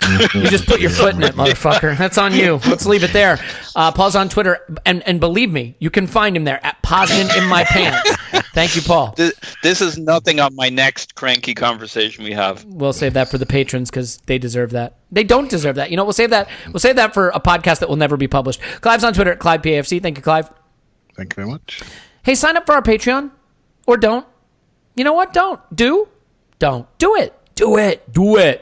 put your foot in it, motherfucker. That's on you. Let's leave it there. Paul's on Twitter, and believe me, you can find him there at Posman in my pants. Thank you, Paul. This is nothing on my next cranky conversation we have. We'll save that for the patrons because they deserve that. They don't deserve that. We'll save that. We'll save that for a podcast that will never be published. Clive's on Twitter at ClivePAFC. Thank you, Clive. Thank you very much. Hey, sign up for our Patreon, or don't. You know what? Don't. Don't. Do it. Do it.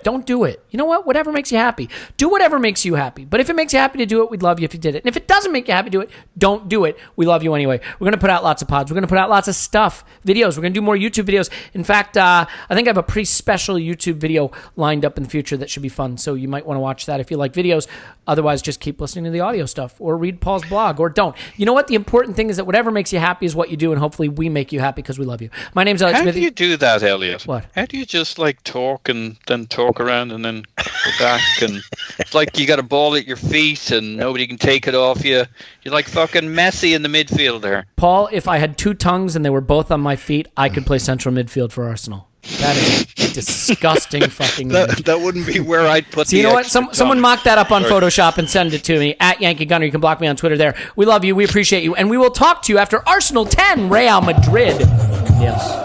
Don't do it. You know what? Whatever makes you happy. Do whatever makes you happy. But if it makes you happy to do it, we'd love you if you did it. And if it doesn't make you happy to do it, don't do it. We love you anyway. We're going to put out lots of pods. We're going to put out lots of stuff, videos. We're going to do more YouTube videos. In fact, I think I have a pretty special YouTube video lined up in the future that should be fun. So you might want to watch that if you like videos. Otherwise, just keep listening to the audio stuff or read Paul's blog or don't. You know what? The important thing is that whatever makes you happy is what you do, and hopefully we make you happy because we love you. My name's Elliot Smithy. How do you do that, Elliot? What? How do you just talk and then talk around and then go back? And it's like you got a ball at your feet and nobody can take it off you. You're like fucking Messi in the midfield there. Paul, if I had two tongues and they were both on my feet, I could play central midfield for Arsenal. That is a disgusting fucking that wouldn't be where I'd put so you know what? Someone mock that up on Photoshop and send it to me at Yankee Gunner. You can block me on Twitter there. We love you. We appreciate you. And we will talk to you after Arsenal 10, Real Madrid. Yes.